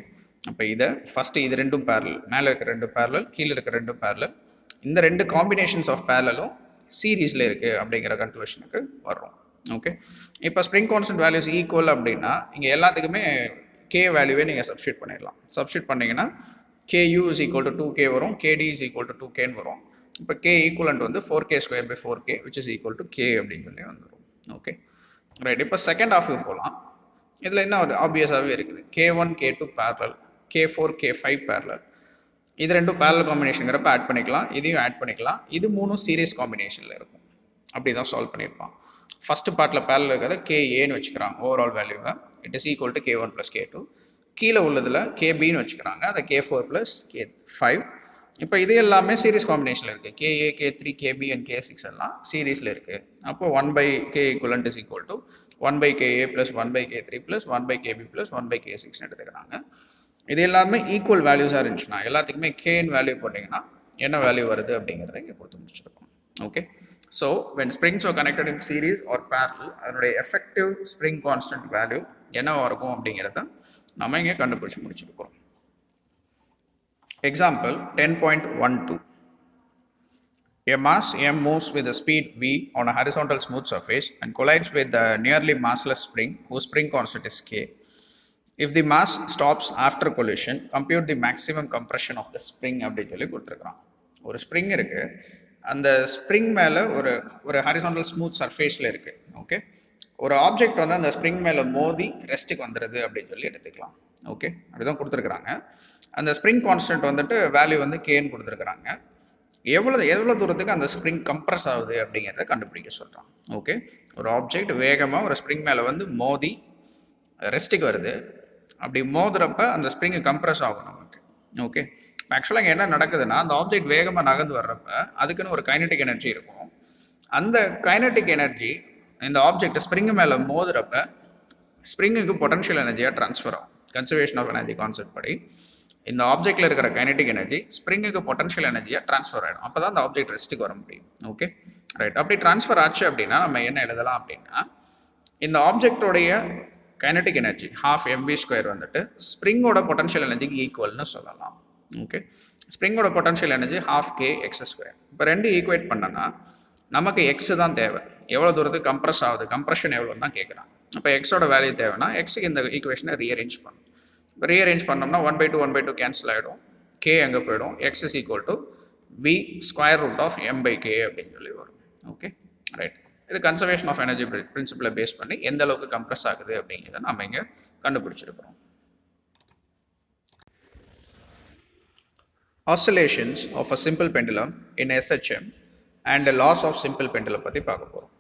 அப்போ இதை ஃபஸ்ட்டு இது ரெண்டும் பேரலல், மேலே இருக்கிற ரெண்டு பேரலல், கீழே இருக்கிற ரெண்டும் பேரலல், இந்த ரெண்டு காம்பினேஷன்ஸ் ஆஃப் பேரலும் சீரீஸில் இருக்குது அப்படிங்கிற கன்க்ளூஷனுக்கு வர்றோம். ஓகே, இப்போ ஸ்ப்ரிங் கான்ஸ்டன்ட் வேல்யூஸ் ஈக்குவல் அப்படின்னா இங்கே எல்லாத்துக்குமே K வேல்யூவே நீங்கள் சப்ஸ்டியூட் பண்ணிடலாம். சப்ஸ்டியூட் பண்ணிங்கன்னா KU is equal to 2K வரும், KD is equal to 2Kன்னு வரும். இப்போ K ஈக்குவலண்ட் வந்து 4K square by 4K which is equal to K அப்படின்னு சொல்லி வந்துடும். ஓகே ரைட், இப்போ செகண்ட் ஹாஃபுக்கு போகலாம். இதில் என்ன ஒரு ஆப்வியஸாகவே இருக்குது, K1 K2 parallel, K4 K5 parallel. இது ரெண்டும் பேரலல் காம்பினேஷனுங்கிறப்ப ஆட் பண்ணிக்கலாம், இதையும் ஆட் பண்ணிக்கலாம். இது மூணும் சீரியஸ் காம்பினேஷனில் இருக்கும். அப்படி தான் சால்வ் பண்ணியிருப்பான். ஃபஸ்ட்டு பார்ட்டில் பேரலல் இருக்கிறத KAன்னு வச்சுக்கிறாங்க ஓவரால் வேல்யூவை. It is equal to K1 plus K2. கீழே உள்ளதில் KBன்னு வச்சுக்கிறாங்க, அதை K4 ப்ளஸ் K5. இப்போ இது எல்லாமே சீரிஸ் காம்பினேஷனில் இருக்குது. KA K3 KB and K6 எல்லாம் சீரீஸில் இருக்குது. அப்போ 1/K equivalent is equal to 1/KA plus 1/K3 plus 1/KB plus 1/K6 எடுத்துக்கிறாங்க. இது எல்லாமே ஈக்குவல் வேல்யூஸாக இருந்துச்சுன்னா எல்லாத்துக்குமே Kன்னு வேல்யூ போட்டிங்கன்னா என்ன வேல்யூ வருது அப்படிங்கிறத இங்கே கொடுத்து முடிச்சிருக்கோம். Okay, so when springs are connected in series or parallel அதனுடைய எஃபெக்டிவ் ஸ்ப்ரிங் கான்ஸ்டன்ட் வேல்யூ என்னவா இருக்கும் அப்படிங்கிறத நம்ம இங்கே கண்டுபிடிச்சு முடிச்சிருக்கோம். Example 10.12. A mass M moves with a speed v on a horizontal smooth surface and collides with a nearly massless spring whose spring constant is K. If the mass stops after collision, compute the maximum compression of the spring அப்படின்னு சொல்லி கொடுத்துருக்குறான். ஒரு spring இருக்குது, அந்த spring மேலே ஒரு horizontal smooth சர்ஃபேஸில் இருக்குது. Okay, ஒரு ஆப்ஜெக்ட் வந்து அந்த ஸ்ப்ரிங் மேலே மோதி ரெஸ்ட்டுக்கு வந்துடுது அப்படின்னு சொல்லி எடுத்துக்கலாம். ஓகே, அப்படிதான் கொடுத்துருக்குறாங்க. அந்த ஸ்ப்ரிங் கான்ஸ்டன்ட் வந்துட்டு வேல்யூ வந்து Kன்னு கொடுத்துருக்குறாங்க. எவ்வளோ தூரத்துக்கு அந்த ஸ்ப்ரிங் கம்ப்ரஸ் ஆகுது அப்படிங்கிறத கண்டுபிடிக்க சொல்கிறான். ஓகே, ஒரு ஆப்ஜெக்ட் வேகமாக ஒரு ஸ்ப்ரிங் மேலே வந்து மோதி ரெஸ்ட்டுக்கு வருது. அப்படி மோதுறப்ப அந்த ஸ்ப்ரிங்கு கம்ப்ரஸ் ஆகும் நமக்கு. ஓகே, ஆக்சுவலாக இங்கே என்ன நடக்குதுன்னா அந்த ஆப்ஜெக்ட் வேகமாக நகர்ந்து வர்றப்ப அதுக்குன்னு ஒரு கைனடிக் எனர்ஜி இருக்கும். அந்த கைனடிக் எனர்ஜி இந்த ஆப்ஜெக்ட் ஸ்ப்ரிங்கு மேலே மோதுறப்ப ஸ்ப்ரிங்குக்கு பொட்டன்ஷியல் எனர்ஜியாக ட்ரான்ஸ்ஃபர் ஆகும். கன்சர்வேஷன் ஆஃப் எனர்ஜி கான்செப்ட் படி இந்த ஆப்ஜெக்டில் இருக்கிற கைனடிக் எனர்ஜி ஸ்ப்ரிங்குக்கு பொட்டன்ஷியல் எனர்ஜியாக ட்ரான்ஸ்ஃபர் ஆகிடும். அப்போ தான் அந்த ஆப்ஜெக்ட் ரெஸ்ட்டுக்கு வர முடியும். ஓகே ரைட், அப்படி ட்ரான்ஸ்ஃபர் ஆச்சு அப்படின்னா நம்ம என்ன எழுதலாம் அப்படின்னா இந்த ஆப்ஜெக்டோடைய கைனடிக் எனர்ஜி 12 mv² வந்துட்டு ஸ்ப்ரிங்கோட பொட்டன்ஷியல் எனர்ஜிக்கு ஈக்குவல்னு சொல்லலாம். ஓகே, ஸ்ப்ரிங்கோட பொட்டன்ஷியல் எனர்ஜி 12K x². இப்போ ரெண்டு ஈக்குவேட் பண்ணனா நமக்கு எக்ஸ் தான் தேவை. எவ்வளோ தூரத்துக்கு கம்ப்ரஸ் ஆகுது, கம்ப்ரெஷன் எவ்வளோன்னு தான் கேட்குறான். அப்போ எக்ஸோட வேல்யூ தேவைன்னா எக்ஸுக்கு இந்த ஈக்குவேஷனை ரீஅரேஞ்ச் பண்ணணும். இப்போ ரீஅரேஞ்ச் பண்ணோம்னா 1/2 கேன்சல் ஆகிடும், K அங்கே போயிடும், X is equal to V √of m/K அப்படின்னு சொல்லி வரும். ஓகே ரைட், இது கன்சர்வேஷன் ஆஃப் எனர்ஜி பிரின்சிபிளை பேஸ் பண்ணி எந்த அளவுக்கு கம்ப்ரஸ் ஆகுது அப்படிங்கிறத நம்ம இங்கே கண்டுபிடிச்சிருக்கிறோம். Oscillations of a simple pendulum in SHM and the loss of simple pendulum பற்றி பார்க்க போகிறோம்.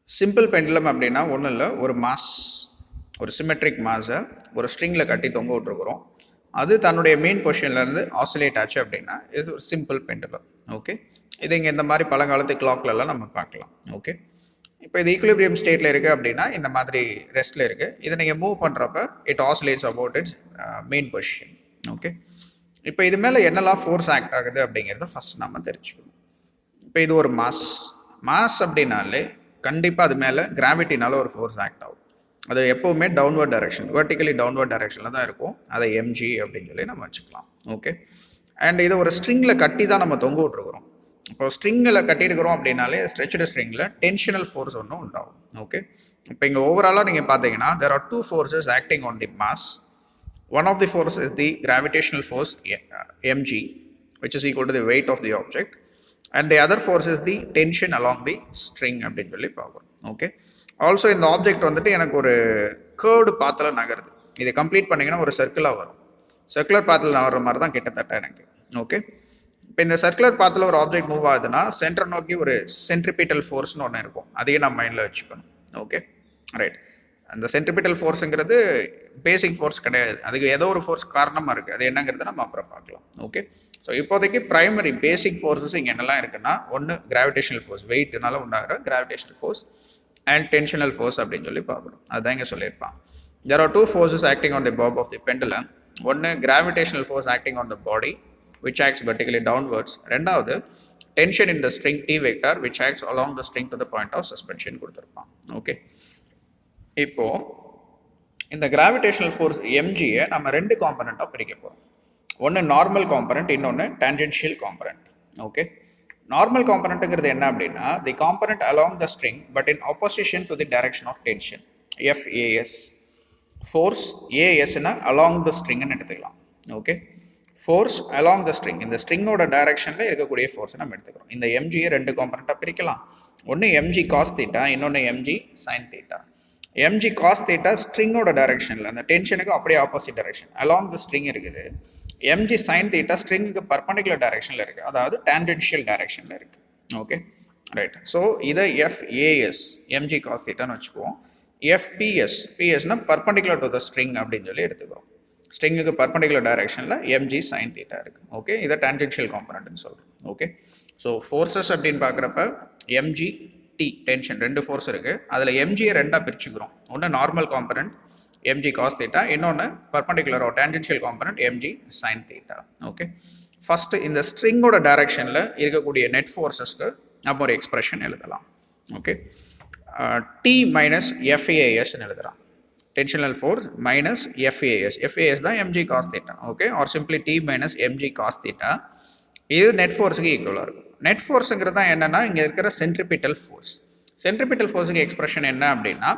சிம்பிள் பெண்டுலம் அப்படின்னா ஒன்றும் இல்லை, ஒரு மாஸ், ஒரு சிமெட்ரிக் மாஸை ஒரு ஸ்ட்ரிங்கில் கட்டி தொங்க விட்டுருக்குறோம். அது தன்னுடைய மெயின் பொசிஷன்லேருந்து ஆசிலேட் ஆச்சு அப்படின்னா இது ஒரு சிம்பிள் பெண்டுலம். ஓகே, இது இங்கே இந்த மாதிரி பழங்காலத்து கிளாக்லலாம் நம்ம பார்க்கலாம். ஓகே, இப்போ இது ஈக்குலிபிரியம் ஸ்டேட்டில் இருக்குது அப்படின்னா இந்த மாதிரி ரெஸ்ட்டில் இருக்குது. இதை நீங்கள் மூவ் பண்ணுறப்ப it ஆசிலேட்ஸ் about it's main position. Okay, இப்போ இது மேலே என்னெல்லாம் ஃபோர்ஸ் ஆக்ட் ஆகுது அப்படிங்கிறத ஃபஸ்ட் நம்ம தெரிஞ்சுக்கணும். இப்போ இது ஒரு மாஸ் அப்படின்னாலே கண்டிப்பாக அது மேலே கிராவிட்டினால ஒரு ஃபோர்ஸ் ஆக்ட் ஆகும். அது எப்போவுமே டவுன்வர்ட் டைரக்ஷன், வெர்டிக்கலி டவுன்வர்ட் டைரக்ஷனில் தான் இருக்கும். அதை mg அப்படின்னு சொல்லி நம்ம வச்சுக்கலாம். ஓகே, அண்ட் இதை ஒரு ஸ்ட்ரிங்கில் கட்டி தான் நம்ம தொங்க விட்டுருக்குறோம். இப்போ ஸ்ட்ரிங்கில் கட்டியிருக்கிறோம் அப்படின்னாலே ஸ்ட்ரெச்சடு ஸ்ட்ரிங்கில் டென்ஷனல் ஃபோர்ஸ் ஒன்றும் உண்டாகும். ஓகே, இப்போ இங்கே ஓவராலாக நீங்கள் பார்த்தீங்கன்னா there are two forces acting on the mass. One of the force is the gravitational force mg, which is equal to the weight of the object, and the other force is the tension along the string அப்படின்னு சொல்லி பார்க்கணும். Okay, also இந்த object வந்துட்டு எனக்கு ஒரு curved பாத்தில் நகருது. இதை complete பண்ணிங்கன்னா ஒரு சர்க்கிளாக வரும். சர்க்குலர் பாத்தில் நகர்ற மாதிரி தான் கிட்டத்தட்ட எனக்கு. ஓகே, இப்போ இந்த சர்க்குலர் பாத்தில் ஒரு ஆப்ஜெக்ட் மூவ் ஆகுதுன்னா சென்டர் நோக்கி ஒரு சென்ட்ரிபிட்டல் ஃபோர்ஸ்னு ஒன்று இருக்கும். அதையும் நம்ம மைண்டில் வச்சுக்கணும். ஓகே ரைட், அந்த சென்ட்ரிபிட்டல் ஃபோர்ஸுங்கிறது பேசிக் ஃபோர்ஸ் கிடையாது, அதுக்கு ஏதோ ஒரு ஃபோர்ஸ் காரணமாக இருக்குது. அது என்னங்கிறத நம்ம அப்புறம் பார்க்கலாம். ஓகே, ஸோ இப்போதைக்கு ப்ரைமரி பேசிக் ஃபோர்ஸஸ் இங்கே என்னெல்லாம் இருக்குன்னா, ஒன்று கிராவிடேஷனல் ஃபோர்ஸ், வெயிட்னால உண்டாகிற கிராவிடேஷனல் ஃபோர்ஸ் அண்ட் டென்ஷனல் ஃபோர்ஸ் அப்படின்னு சொல்லி பார்க்கணும். அதுதான் இங்கே சொல்லியிருப்பான். There are two forces acting on the bob of the pendulum. One gravitational force acting on the body, which acts vertically downwards. ரெண்டாவது tension in the string T vector, which acts along the string to the point of suspension கொடுத்துருப்பான். Okay, இப்போ இந்த gravitational force எம்ஜியை நம்ம ரெண்டு காம்பனண்ட்டாக பிரிக்க போகிறோம். ஒன்று normal component, இன்னொன்று டான்ஜென்ஷியல் காம்பனண்ட். ஓகே, நார்மல் காம்பனண்ட்டுங்கிறது என்ன அப்படின்னா, the component along the string but in opposition to the direction of tension, FAS. Force ஏஎஸ்னா அலாங் த ஸ்ட்ரிங்னு எடுத்துக்கலாம். Okay, force along the string, இந்த ஸ்ட்ரிங்கோட டைரக்ஷனில் இருக்கக்கூடிய ஃபோர்ஸை நம்ம எடுத்துக்கிறோம். இந்த எம்ஜியை ரெண்டு காம்பனண்ட்டாக பிரிக்கலாம். ஒன்று எம்ஜி காஸ் தீட்டா, இன்னொன்று mg sine theta. Mg cos theta ஸ்ட்ரிங்கோட டைரக்ஷனில், அந்த டென்ஷனுக்கு அப்படியே opposite direction along the string இருக்குது. எம்ஜி சைன் தீட்டா ஸ்ட்ரிங்குக்கு பர்பண்டிகுலர் டைரக்ஷனில் இருக்குது, அதாவது டான்ஜென்ஷியல் டைரக்ஷனில் இருக்குது. Okay, right. ஸோ இதை FAS எம்ஜி காஸ் தீட்டான்னு வச்சுக்குவோம். FPS, பிஎஸ்னா பர்பண்டிகுலர் டு த ஸ்ட்ரிங் அப்படின்னு சொல்லி எடுத்துக்கிறோம். ஸ்ட்ரிங்குக்கு பர்பண்டிகுலர் டைரக்ஷனில் எம்ஜி சைன் தீட்டா இருக்குது. ஓகே, இதை டான்ஜென்ஷியல் காம்பனண்ட்னு சொல்கிறோம். ஓகே, ஸோ ஃபோர்ஸஸ் அப்படின்னு பார்க்குறப்ப எம்ஜி டி டென்ஷன் ரெண்டு ஃபோர்ஸ் இருக்குது. அதில் எம்ஜியை ரெண்டாக பிரிச்சுக்கிறோம். ஒன்று normal component mg cos theta, இன்னொன்று perpendicular tangential component mg sine theta. Okay, first இந்த ஸ்ட்ரிங்கோட டைரக்ஷனில் இருக்கக்கூடிய நெட் ஃபோர்ஸஸ்க்கு நம்ம ஒரு எக்ஸ்பிரஷன் எழுதலாம். ஓகே, T மைனஸ் FASன்னு எழுதுறான். டென்ஷனல் ஃபோர்ஸ் மைனஸ் FAS தான் mg cos theta. Okay, or simply T minus mg cos theta. இது நெட் ஃபோர்ஸுக்கு ஈக்குவலாக இருக்கும். நெட் ஃபோர்ஸுங்கிறது தான் என்னென்னா இங்கே இருக்கிற சென்ட்ரிபிட்டல் ஃபோர்ஸ். சென்ட்ரிபிட்டல் ஃபோர்ஸுக்கு எக்ஸ்பிரஷன் என்ன அப்படின்னா,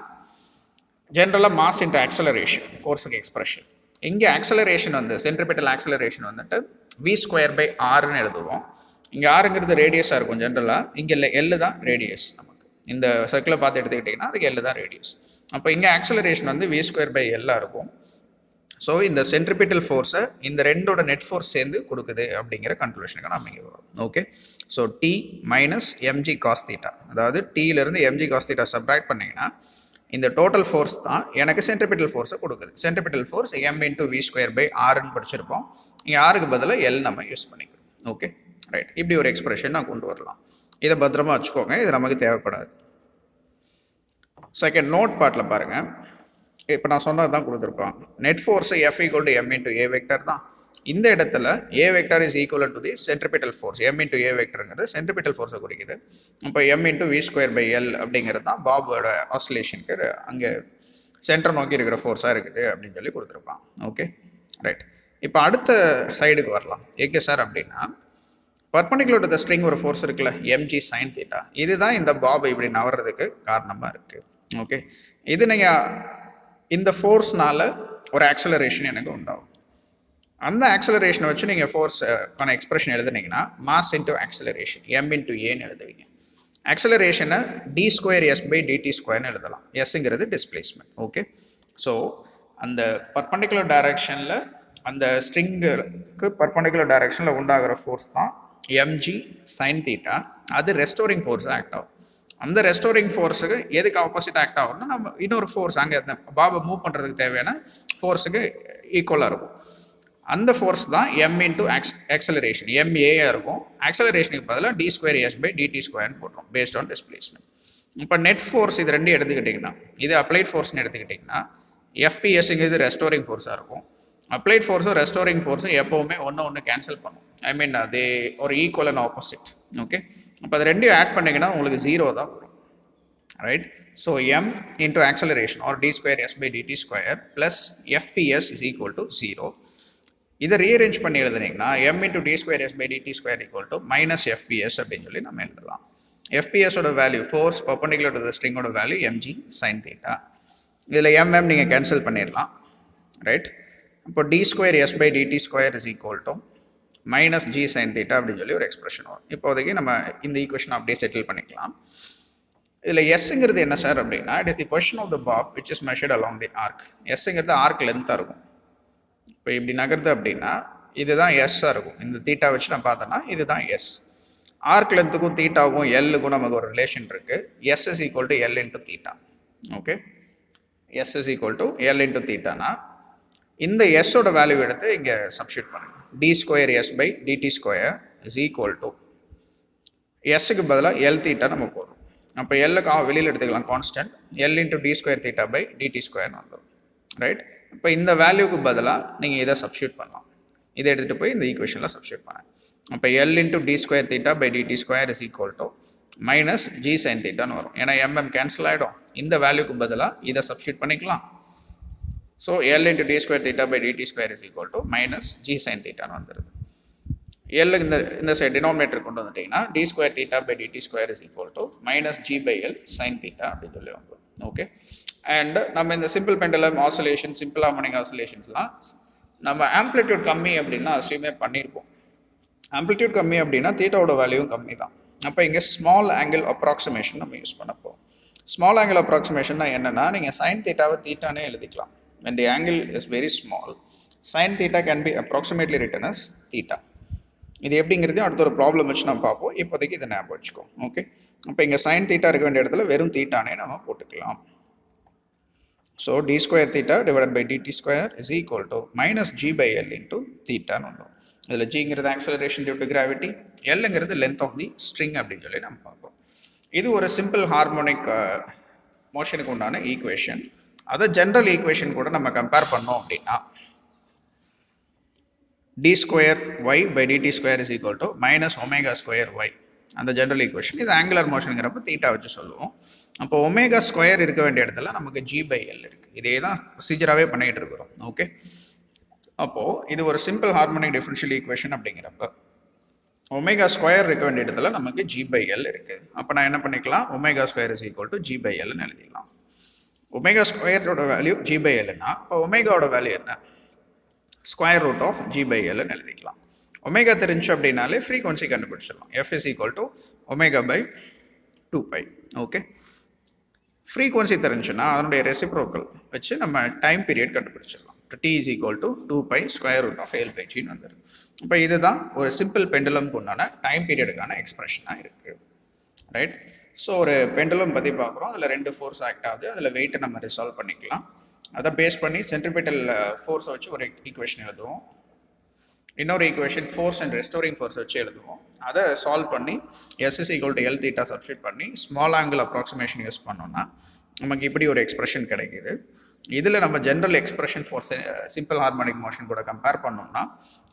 ஜென்ரலாக மாஸ் இன்ட்டு ஆக்சலரேஷன் ஃபோர்ஸுக்கு எக்ஸ்பிரஷன். இங்கே ஆக்சலரேஷன் வந்து சென்ட்ரிபிட்டல் ஆக்சலரேஷன் வந்துட்டு V²/Rன்னு எழுதுவோம். இங்கே ஆறுங்கிறது ரேடியஸாக இருக்கும் ஜென்ரலாக, இங்கே L தான் ரேடியஸ். நமக்கு இந்த சர்க்கிளை பார்த்து எடுத்துக்கிட்டிங்கன்னா அதுக்கு L தான் ரேடியஸ். அப்போ இங்கே ஆக்சலரேஷன் வந்து V²/L இருக்கும். ஸோ இந்த சென்ட்ரிபிட்டல் ஃபோர்ஸை இந்த ரெண்டோட நெட் ஃபோர்ஸ் சேர்ந்து கொடுக்குது அப்படிங்கிற கன்க்ளூஷனுக்கு நம்ம இங்கே வரும். Okay, so T minus mg cos theta, அதாவது Tலேருந்து mg cos theta சப்ராக்ட் பண்ணிங்கன்னா இந்த டோட்டல் ஃபோர்ஸ் தான் எனக்கு சென்ட்ரிபிட்டல் ஃபோர்ஸை கொடுக்குது. சென்ட்ரிபிட்டல் ஃபோர்ஸ் m × V²/Rன்னு படிச்சிருப்போம். இங்கே ஆருக்கு பதிலாக L நம்ம யூஸ் பண்ணிக்கிறோம். Okay, right. இப்படி ஒரு எக்ஸ்பிரஷன் நான் கொண்டு வரலாம். இதை பத்திரமா வச்சுக்கோங்க, இது நமக்கு தேவைப்படாது. செகண்ட் நோட் பார்ட்டில் பாருங்கள், இப்போ நான் சொன்னது தான் கொடுத்துருப்பான். Net force F = m × A vector தான். இந்த இடத்துல A vector is equal to the centripetal force. m × A வெக்டருங்கிறது சென்ட்ரிபிட்டல் ஃபோர்ஸை குறிக்குது. இப்போ m × V²/L அப்படிங்கிறது தான் பாபோட ஆசிலேஷனுக்கு அங்கே சென்டர் நோக்கி இருக்கிற ஃபோர்ஸாக இருக்குது அப்படின்னு சொல்லி கொடுத்துருப்பான். Okay, right. இப்போ அடுத்த சைடுக்கு வரலாம். எங்கே சார் அப்படின்னா, பர்பண்டிகுலர் டு த ஸ்ட்ரிங் ஒரு ஃபோர்ஸ் இருக்குல்ல, mg sin theta. இதுதான் இந்த பாப் இப்படி நவறதுக்கு காரணமாக இருக்குது. ஓகே, இது நீங்கள் இந்த ஃபோர்ஸ்னால ஒரு ஆக்சலரேஷன் எனக்கு உண்டாகும். அந்த ஆக்சலரேஷனை வச்சு நீங்கள் ஃபோர்ஸான எக்ஸ்பிரஷன் எழுதுனீங்கன்னா மாஸ் இன்ட்டு ஆக்சலரேஷன் m × Aன்னு எழுதுவீங்க. ஆக்சலரேஷனை d²s/dt² எழுதலாம். எஸ்ங்கிறது டிஸ்பிளேஸ்மெண்ட். ஓகே, ஸோ அந்த பர்பண்டிகுலர் டைரக்ஷனில், அந்த ஸ்ட்ரிங்குக்கு பர்பண்டிகுலர் டைரக்ஷனில் உண்டாகிற ஃபோர்ஸ் தான் mg sin theta. அது ரெஸ்டோரிங் ஃபோர்ஸ் ஆக்ட் ஆகும். அந்த ரெஸ்டோரிங் ஃபோர்ஸுக்கு எதுக்கு ஆப்போசிட் ஆக்ட் ஆகும்னா, நம்ம இன்னொரு ஃபோர்ஸ் அங்கே பாபை மூவ் பண்ணுறதுக்கு தேவையான ஃபோர்ஸுக்கு ஈக்குவலாக இருக்கும். அந்த ஃபோர்ஸ் தான் m × ஆக்சலரேஷன், MAயாக இருக்கும். ஆக்சலரேஷனுக்கு பதிலாக d²s/dt² போட்டுரும் பேஸ்ட் ஆன் டிஸ்பிளேஸ்மெண்ட். இப்போ நெட் ஃபோர்ஸ் இது ரெண்டு எடுத்துக்கிட்டிங்கன்னா, இது அப்ளைட் ஃபோர்ஸ்னு எடுத்துக்கிட்டிங்கன்னா, FPSங்கிறது ரெஸ்டோரிங் ஃபோர்ஸாக இருக்கும். அப்ளைட் ஃபோர்ஸும் ரெஸ்டோரிங் ஃபோர்ஸும் எப்போவுமே ஒன்று கேன்சல் பண்ணும். ஐ மீன் அது ஒரு ஈக்குவல் அண்ட் ஆப்போசிட். ஓகே, அப்போ அது ரெண்டையும் ஆட் பண்ணிங்கன்னா உங்களுக்கு 0 தான் வரும். Right. So m × acceleration or d²s/dt² plus FPS is equal to 0. இதை ரீஅரேஞ்ச் பண்ணி எழுதுனீங்கன்னா m × d²s/dt² மைனஸ் FPS அப்படின்னு சொல்லி நம்ம எழுதலாம். FPSோட value force perpendicular to the ஸ்ட்ரிங்கோட வேல்யூ mg sin theta. இதில் நீங்கள் கேன்சல் பண்ணிடலாம். ரைட். இப்போ d²s/dt² is equal to minus g sin theta அப்படின்னு சொல்லி ஒரு எக்ஸ்பிரஷன் வரும். இப்போதைக்கு நம்ம இந்த ஈக்குவேஷன் அப்படியே செட்டில் பண்ணிக்கலாம். இதில் எஸ்ங்கிறது என்ன சார் அப்படின்னா, it is the position of the bob which is measured along the arc. எஸ்ங்கிறது ஆர்க் லென்த்தாக இருக்கும். இப்போ இப்படி நகருது அப்படின்னா இதுதான் எஸ்ஸாக இருக்கும். இந்த தீட்டா வச்சு நான் பார்த்தோன்னா இதுதான் எஸ். ஆர்க் லென்த்துக்கும் தீட்டாவுக்கும் எல்லுக்கும் நமக்கு ஒரு ரிலேஷன் இருக்குது. S is equal to L × theta. Okay, S is equal to L into theta na இந்த S ஓட வேல்யூ எடுத்து இங்கே சப்ஸ்டியூட் பண்ணுங்க. d square S by dt square is equal to Sக்கு பதிலாக L தீட்டா நம்ம போடுறோம். அப்போ Lக்கு வெளியில் எடுத்துக்கலாம் constant L into d square theta by dt square வந்துடும். ரைட், இப்போ இந்த வேல்யூக்கு பதிலாக நீங்கள் இதை சப்ஸ்டியூட் பண்ணலாம். இதை எடுத்துகிட்டு போய் இந்த ஈக்குவேஷனில் சப்ஸ்டியூட் பண்ணேன். அப்போ L into d square theta by dt square is equal to minus g sin தீட்டான்னு வரும். ஏன்னா கேன்சல் ஆகிடும். இந்த வேல்யூக்கு பதிலாக இதை சப்ஸ்டியூட் பண்ணிக்கலாம். So L into d square theta by dt square is equal to minus g sin தீட்டான்னு வந்துடுது. L இந்த சைடு டினாமினேட்டர் கொண்டு வந்துட்டீங்கன்னா d square theta by dt square is equal to minus g by L sin theta அப்படின்னு சொல்லி வந்துடும். Okay, and நம்ம இந்த simple pendulum oscillation, simple harmonic ஆசிலேஷன்ஸ்லாம் நம்ம ஆம்ப்ளிடியூட் கம்மி அப்படின்னா அஸ்யூமே பண்ணியிருப்போம். ஆம்ப்ளிடியூட் கம்மி அப்படின்னா தீட்டாவோட வேல்யூவும் கம்மி தான். அப்போ இங்கே ஸ்மால் ஆங்கிள் அப்ராக்சிமேஷன் நம்ம யூஸ் பண்ணப்போம். ஸ்மால் ஆங்கிள் அப்ராக்சிமேஷன்னா என்னென்னா, நீங்கள் சைன் தீட்டாவை தீட்டானே எழுதிக்கலாம். when the angle is very small, sin theta can be approximately written as theta. இது எப்படிங்கிறதையும் அடுத்த ஒரு ப்ராப்ளம் வச்சு நம்ம பார்ப்போம். இப்போதைக்கு இதை ஞாபகம் வச்சுக்கோ. ஓகே, அப்போ இங்கே சைன் தீட்டா இருக்க வேண்டிய இடத்துல வெறும் தீட்டானே நம்ம போட்டுக்கலாம். So d square theta divide by dt square is equal to minus g by L into தீட்டான்னு வந்துடும். இதில் ஜிங்கிறது ஆக்சலரேஷன் டியூ டு கிராவிட்டி, எல்லுங்கிறது லென்த் ஆஃப் தி ஸ்ட்ரிங் அப்படின்னு சொல்லி நம்ம பார்ப்போம். இது ஒரு சிம்பிள் ஹார்மோனிக் மோஷனுக்கு உண்டான ஈக்குவேஷன். அதை ஜென்ரல் ஈக்குவேஷன் கூட நம்ம கம்பேர் பண்ணோம் அப்படின்னா d square y by dt square is equal to minus omega square y. அந்த ஜென்ரல் ஈக்குவேஷன் இது ஆங்குலர் மோஷனுங்கிறப்ப தீட்டா வச்சு சொல்லுவோம். அப்போ ஒமேகா ஸ்கொயர் இருக்க வேண்டிய இடத்துல நமக்கு g பை L இருக்குது. இதே தான் ப்ரொசீஜராகவே பண்ணிகிட்டு இருக்கிறோம். ஓகே, அப்போது இது ஒரு சிம்பிள் ஹார்மோனிக் டிஃபரன்ஷியல் ஈக்குவேஷன் அப்படிங்கிறப்ப ஒமேகா ஸ்கொயர் இருக்க வேண்டிய இடத்துல நமக்கு g பை L இருக்குது. அப்போ நான் என்ன பண்ணிக்கலாம், omega square is equal to g by Lன்னு எழுதிடலாம். ஒமேகா ஸ்கொயரோட வேல்யூ g பை Lனா இப்போ ஒமேகாவோட வேல்யூ என்ன, square root of g by Lன்னு எழுதிக்கலாம். ஒமேகா தெரிஞ்சு அப்படின்னாலே ஃப்ரீக்வன்சி கண்டுபிடிச்சிடலாம். f is equal to omega by 2π. Okay, frequency தெரிஞ்சுன்னா அதனுடைய ரெசிப்ரோக்கல் வச்சு நம்ம டைம் பீரியட் கண்டுபிடிச்சிடலாம். t is equal to 2π square root of L by ஜின்னு வந்துடுது. இப்போ இதுதான் ஒரு சிம்பிள் பெண்டுலம்க்கு உண்டான டைம் பீரியடுக்கான எக்ஸ்பிரஷனாக இருக்குது. ரைட், ஸோ ஒரு பெண்டுலம் பற்றி பார்க்குறோம். அதில் 2 ஃபோர்ஸ் ஆக்ட் ஆகுது. அதில் வெயிட்டை நம்ம ரிசால்வ் பண்ணிக்கலாம். அதை பேஸ் பண்ணி சென்ட்ரிபிட்டல் ஃபோர்ஸை வச்சு ஒரு ஈக்குவேஷன் எழுதுவோம். இன்னொரு equation force and restoring force வச்சு எழுதுவோம். அதை சால்வ் பண்ணி S is equal to L theta substitute பண்ணி ஸ்மால் ஆங்கிள் அப்ராக்சிமேஷன் யூஸ் பண்ணோம்னா நமக்கு இப்படி ஒரு எக்ஸ்பிரஷன் கிடைக்குது. இதில் நம்ம general expression force simple harmonic motion கூட கம்பேர் பண்ணோம்னா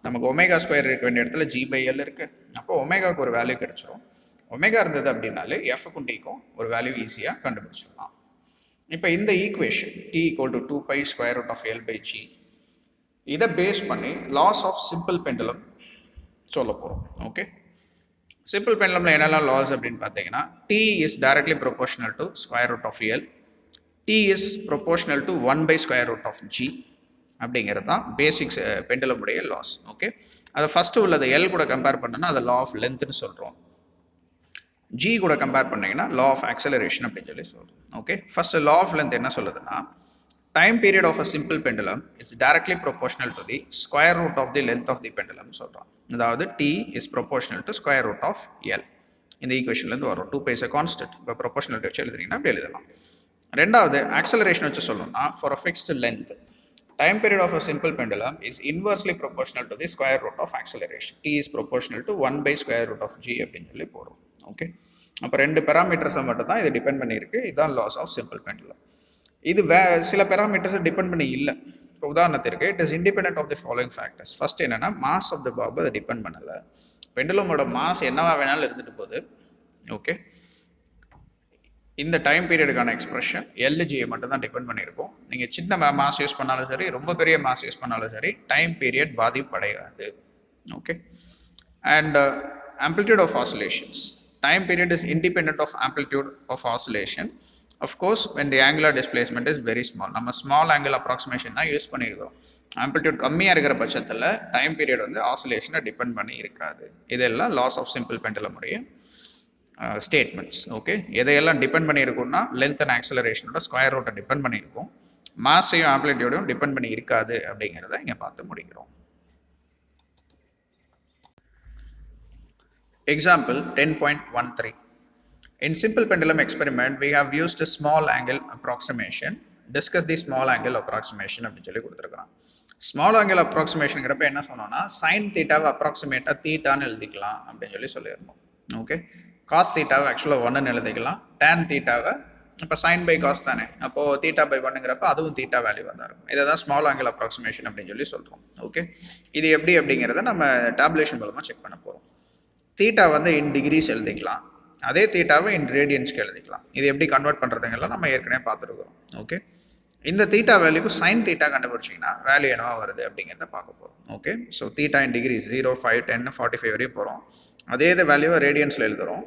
நமக்கு ஒமேகா ஸ்கொயர் இருக்க வேண்டிய இடத்துல g பை L இருக்குது. அப்போ ஒமேகாவுக்கு ஒரு வேல்யூ கிடைச்சிரும். ஒமேகா இருந்தது அப்படின்னாலே எஃப்க்கும் டிக்கும் ஒரு வேல்யூ ஈஸியாக கண்டுபிடிச்சிடலாம். இப்போ இந்த equation t equal to 2π square root of L by g, இதை பேஸ் பண்ணி லாஸ் ஆஃப் சிம்பிள் பெண்டுலம் சொல்ல போகிறோம். ஓகே, சிம்பிள் பெண்டுலமில் என்னெல்லாம் லாஸ் அப்படின்னு பார்த்தீங்கன்னா, t is directly proportional to square root of L, t is proportional to 1 by square root of G அப்படிங்கிறது தான் basics பெண்டுலமுடைய லாஸ். ஓகே, அதை ஃபஸ்ட்டு உள்ளதை L கூட கம்பேர் பண்ணோன்னா அதை லா ஆஃப் லென்த்னு சொல்கிறோம். ஜி கூட கம்பேர் பண்ணிங்கன்னா லா ஆஃப் ஆக்சலரேஷன் அப்படின்னு சொல்லி சொல்கிறோம். Okay, first law of length என்ன சொல்லுதுன்னா, time period of a simple pendulum is directly proportional to the square root of the length of the pendulum சொல்கிறோம். அதாவது T is proportional to square root of L. இந்த ஈக்குவேஷன்லேருந்து வரும். 2π is constant. இப்போ proportional வச்சு எழுதுறீங்கன்னா அப்படி எழுதலாம். ரெண்டாவது ஆக்சலரேஷன் வச்சு சொல்லணும்னா, for a fixed length time period of a simple pendulum is inversely proportional to the square root of acceleration. T is proportional to 1 by square root of G அப்படின்னு சொல்லி போகிறோம். ஓகே, அப்போ 2 பேராமீட்டர்ஸை மட்டும் தான் இது டிபெண்ட் பண்ணியிருக்கு. இதுதான் லாஸ் ஆஃப் சிம்பிள் பெண்டுலம். இது சில பேராமீட்டர்ஸை டிபெண்ட் பண்ணி இல்லை. இப்போ உதாரணத்திற்கு it is independent of the following factors. First என்னன்னா, மாஸ் ஆஃப் த பாப் அதை டிபெண்ட் பண்ணலை. பெண்டுலமோட மாஸ் என்னவா வேணாலும் இருந்துட்டு போகுது. ஓகே, இந்த டைம் பீரியடுக்கான எக்ஸ்பிரஷன் எல்ஜியை மட்டும் தான் டிபெண்ட் பண்ணியிருக்கோம். நீங்கள் சின்ன மாஸ் யூஸ் பண்ணாலும் சரி, ரொம்ப பெரிய மாஸ் யூஸ் பண்ணாலும் சரி, டைம் பீரியட் பாதிப்படையாது. Okay, and amplitude of oscillations, time period is independent of amplitude of oscillation, of course when the angular displacement is very small. நம்ம small angle approximation தான் use பண்ணியிருக்கிறோம். ஆம்ப்ளிடியூட் கம்மியாக இருக்கிற பட்சத்தில் time period வந்து ஆசிலேஷனை depend பண்ணி இருக்காது. இதெல்லாம் லாஸ் ஆஃப் சிம்பிள் பெண்டுலமுடைய ஸ்டேட்மெண்ட்ஸ். ஓகே, எதையெல்லாம் டிபெண்ட் பண்ணியிருக்கும்னா லென்த் அண்ட் ஆக்சலரேஷனோட ஸ்கொயர் ரூட்டை டிபெண்ட் பண்ணியிருக்கும். மாஸையும் ஆம்ப்ளிடியூடையும் டிபெண்ட் பண்ணி இருக்காது அப்படிங்கிறத இங்கே பார்த்து முடிக்கிறோம். Example 10.13. In simple pendulum experiment, we have used a small angle approximation discuss the small angle approximation அப்படின்னு சொல்லி கொடுத்துருக்கான். ஸ்மால் ஆங்கிள் அப்ராக்சிமேஷனுங்கிறப்ப என்ன சொன்னோம்னா சைன் தீட்டாவை அப்ராக்சிமேட்டாக தீட்டான்னு எழுதிக்கலாம் அப்படின்னு சொல்லி சொல்லியிருந்தோம். ஓகே, காஸ் தீட்டாவை ஆக்சுவலாக 1ன்னு எழுதிக்கலாம், டேன் தீட்டாவை இப்போ சைன் பை காஸ் தானே, அப்போது தீட்டா பை 1ங்கிறப்ப அதுவும் தீட்டா வேல்யூவாக தான் இருக்கும். இதை தான் ஸ்மால் ஆங்கிள் அப்ராக்சிமேஷன் அப்படின்னு சொல்லி சொல்கிறோம். ஓகே, இது எப்படி அப்படிங்கிறத நம்ம டேபுலேஷன் மூலமாக செக் பண்ண போகிறோம். தீட்டா வந்து இன் டிகிரிஸ் எழுதிக்கலாம், அதே தீட்டாவை இன் ரேடியன்ஸ்க்கு எழுதிக்கலாம். இது எப்படி கன்வெர்ட் பண்ணுறதுங்கெல்லாம் நம்ம ஏற்கனவே பார்த்துருக்குறோம். ஓகே, இந்த தீட்டா வேல்யூக்கு சைன் தீட்டா கண்டுபிடிச்சிங்கன்னா வேல்யூ என்னவா வருது அப்படிங்கிறத பார்க்க போகிறோம். ஓகே, ஸோ தீட்டா இன் டிகிரிஸ் 0, 5, 10, 45 வரையும் போகிறோம். அதே இதை வேல்யூவை ரேடியன்ஸில் எழுதுகிறோம்,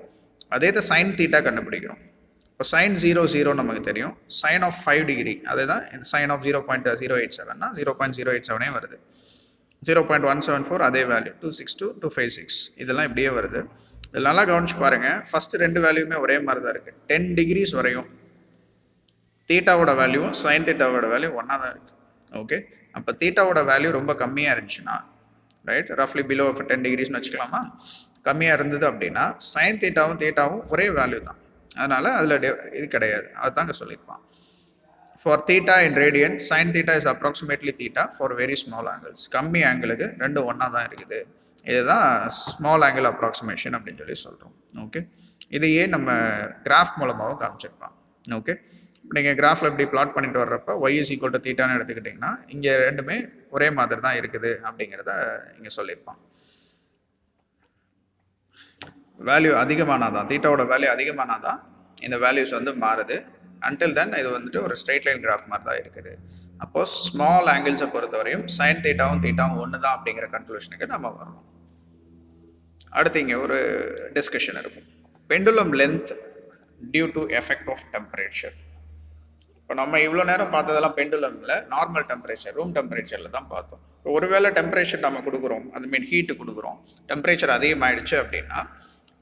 அதே இதை சைன் தீட்டா கண்டுபிடிக்கிறோம். இப்போ சைன் 0, 0 நமக்கு தெரியும், சைன் ஆஃப் 5 டிகிரி அதே தான் சைன் ஆஃப் 0.087னா 0.087 வருது, 0.174 அதே வேல்யூ, 262, 256 இதெல்லாம் இப்படியே வருது. இதில் நல்லா கவனிச்சு பாருங்கள், ஃபஸ்ட்டு 2 வேல்யூமே ஒரே மாதிரி தான் இருக்குது. 10 டிகிரிஸ் வரையும் தீட்டாவோட வேல்யூவும் சைன் தீட்டாவோட வேல்யூ ஒன்றா தான் இருக்குது. ஓகே, அப்போ தீட்டாவோட வேல்யூ ரொம்ப கம்மியாக இருந்துச்சுன்னா, ரைட், ரஃப்லி பிலோ 10 டிகிரிஸ்னு வச்சுக்கலாமா, கம்மியாக இருந்தது அப்படின்னா சைன் தீட்டாவும் ஒரே வேல்யூ தான், அதனால் அதில் இது கிடையாது, அதுதாங்க சொல்லியிருப்பான். For theta in radian sine theta is approximately theta for very small angles. கம்மி ஆங்கிளுக்கு ரெண்டும் ஒன்றா தான் இருக்குது. இதுதான் ஸ்மால் ஆங்கிள் அப்ராக்சிமேஷன் அப்படின்னு சொல்லி சொல்கிறோம். ஓகே, இதையே நம்ம கிராஃப் மூலமாகவும் காமிச்சிருப்பான். ஓகே, இப்போ நீங்கள் கிராஃபில் இப்படி பிளாட் பண்ணிட்டு வர்றப்ப y is equal to தீட்டான்னு எடுத்துக்கிட்டிங்கன்னா இங்கே ரெண்டுமே ஒரே மாதிரி தான் இருக்குது அப்படிங்கிறத இங்கே சொல்லியிருப்பான். வேல்யூ அதிகமானாதான், தீட்டாவோட வேல்யூ அதிகமானாதான் இந்த வேல்யூஸ் வந்து மாறுது. அன்டில் தென் இது வந்துட்டு ஒரு ஸ்ட்ரெயிட் லைன் கிராஃப் மாதிரி தான் இருக்குது. அப்போது ஸ்மால் ஆங்கிள்ஸை பொறுத்தவரையும் சைன் தீட்டாவும் ஒன்று தான் அப்படிங்கிற கன்க்ளூஷனுக்கு நம்ம வரணும். அடுத்து இங்கே ஒரு டிஸ்கஷன் இருக்கும், pendulum length due to effect of temperature. இப்போ நம்ம இவ்வளோ நேரம் பார்த்ததெல்லாம் பெண்டுலமில் நார்மல் டெம்பரேச்சர், ரூம் டெம்பரேச்சரில் தான் பார்த்தோம். இப்போ ஒருவேளை டெம்பரேச்சர் நம்ம கொடுக்குறோம், அது மீன் ஹீட்டு கொடுக்குறோம், டெம்பரேச்சர் அதிகமாகிடுச்சு அப்படின்னா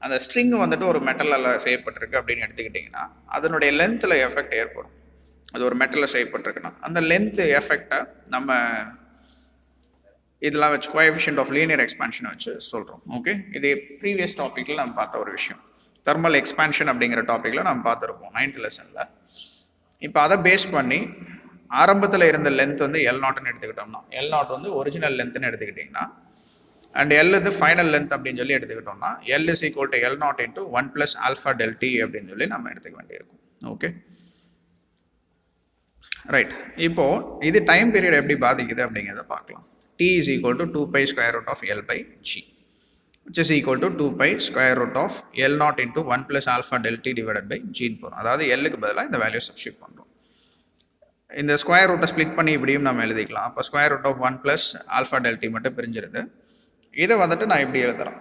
அந்த ஸ்ட்ரிங் வந்துட்டு ஒரு மெட்டலில் செய்யப்பட்டிருக்கு அப்படின்னு எடுத்துக்கிட்டிங்கன்னா அதனுடைய லென்த்தில் எஃபெக்ட் ஏற்படும். அது ஒரு மெட்டலில் செய்யப்பட்டிருக்குன்னா அந்த லென்த் எஃபெக்டை நம்ம இதெல்லாம் வச்சு கோஎஃபிஷியன்ட் ஆஃப் லீனியர் எக்ஸ்பான்ஷனை வச்சு சொல்கிறோம். ஓகே, இது ப்ரீவியஸ் டாப்பிக்கில் நம்ம பார்த்த ஒரு விஷயம், தெர்மல் எக்ஸ்பான்ஷன் அப்படிங்கிற டாப்பிக்கில் நம்ம பார்த்துருப்போம் 9th லெசனில். இப்போ அதை பேஸ் பண்ணி ஆரம்பத்தில் இருந்த லென்த் வந்து L0ன்னு எடுத்துக்கிட்டோம்னா, L0 வந்து ஒரிஜினல் லென்த்னு எடுத்துக்கிட்டிங்கன்னா அண்ட் L இது ஃபைனல் லென்த் அப்படின்னு சொல்லி எடுத்துக்கிட்டோம்னா L is equal to L0 into 1 plus alpha del t அப்படின்னு சொல்லி நம்ம எடுத்துக்க வேண்டியிருக்கும். Okay, right. இப்போது இது டைம் பீரியட் எப்படி பாதிக்குது அப்படிங்கிறத பார்க்கலாம். t is equal to 2 pi square root of L by G which is equal to 2 pi square root of L0 into 1 plus alpha del t divided by G போகிறோம். அதாவது Lக்கு பதிலாக இந்த வேல்யூ சப்ஸ்டியூட் பண்ணுறோம். இந்த ஸ்கொயர் ரூட்டை split பண்ணி இப்படியும் நம்ம எழுதிக்கலாம். அப்போ square root of 1 plus alpha del t மட்டும் பிரிஞ்சிருது. இதை வந்துட்டு நான் இப்படி எழுதுறேன்,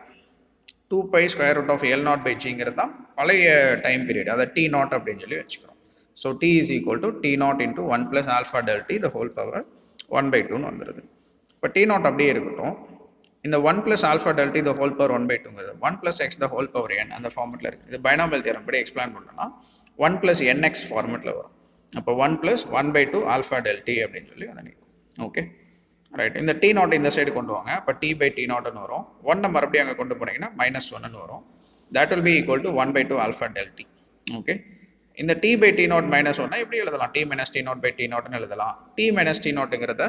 2 pi square root of L0 by Gங்கிறது தான் பழைய டைம் பீரியட், அதை T0 அப்படின்னு சொல்லி வச்சுக்கிறோம். So T is equal to T0 into 1 plus alpha del t the whole power 1/2ன்னு வந்துடுது. இப்போ T0 அப்படியே இருக்கட்டும், இந்த 1 plus alpha del t the whole power 1/2ங்கிறது 1 plus x the whole power n அந்த ஃபார்மெட்டில் இருக்குது. இது பைனாமியல் தியரம் படி எக்ஸ்பிளைன் பண்ணோம்னா 1 plus nx ஃபார்மெட்டில் வரும். அப்போ 1 plus 1/2 alpha del t அப்படின்னு சொல்லி அதை நிற்கும். Okay, right. இந்த T0 இந்த சைடு கொண்டு வாங்க, அப்போ T by T0ன்னு வரும். 1 மறுபடியும் அங்கே கொண்டு போனீங்கன்னா -1ன்னு வரும். that will be equal to 1/2 alpha del t. Okay, இந்த T by T0 -1 எப்படி எழுதலாம், T minus T0 by T0ன்னு எழுதலாம். T minus T0ங்கிறத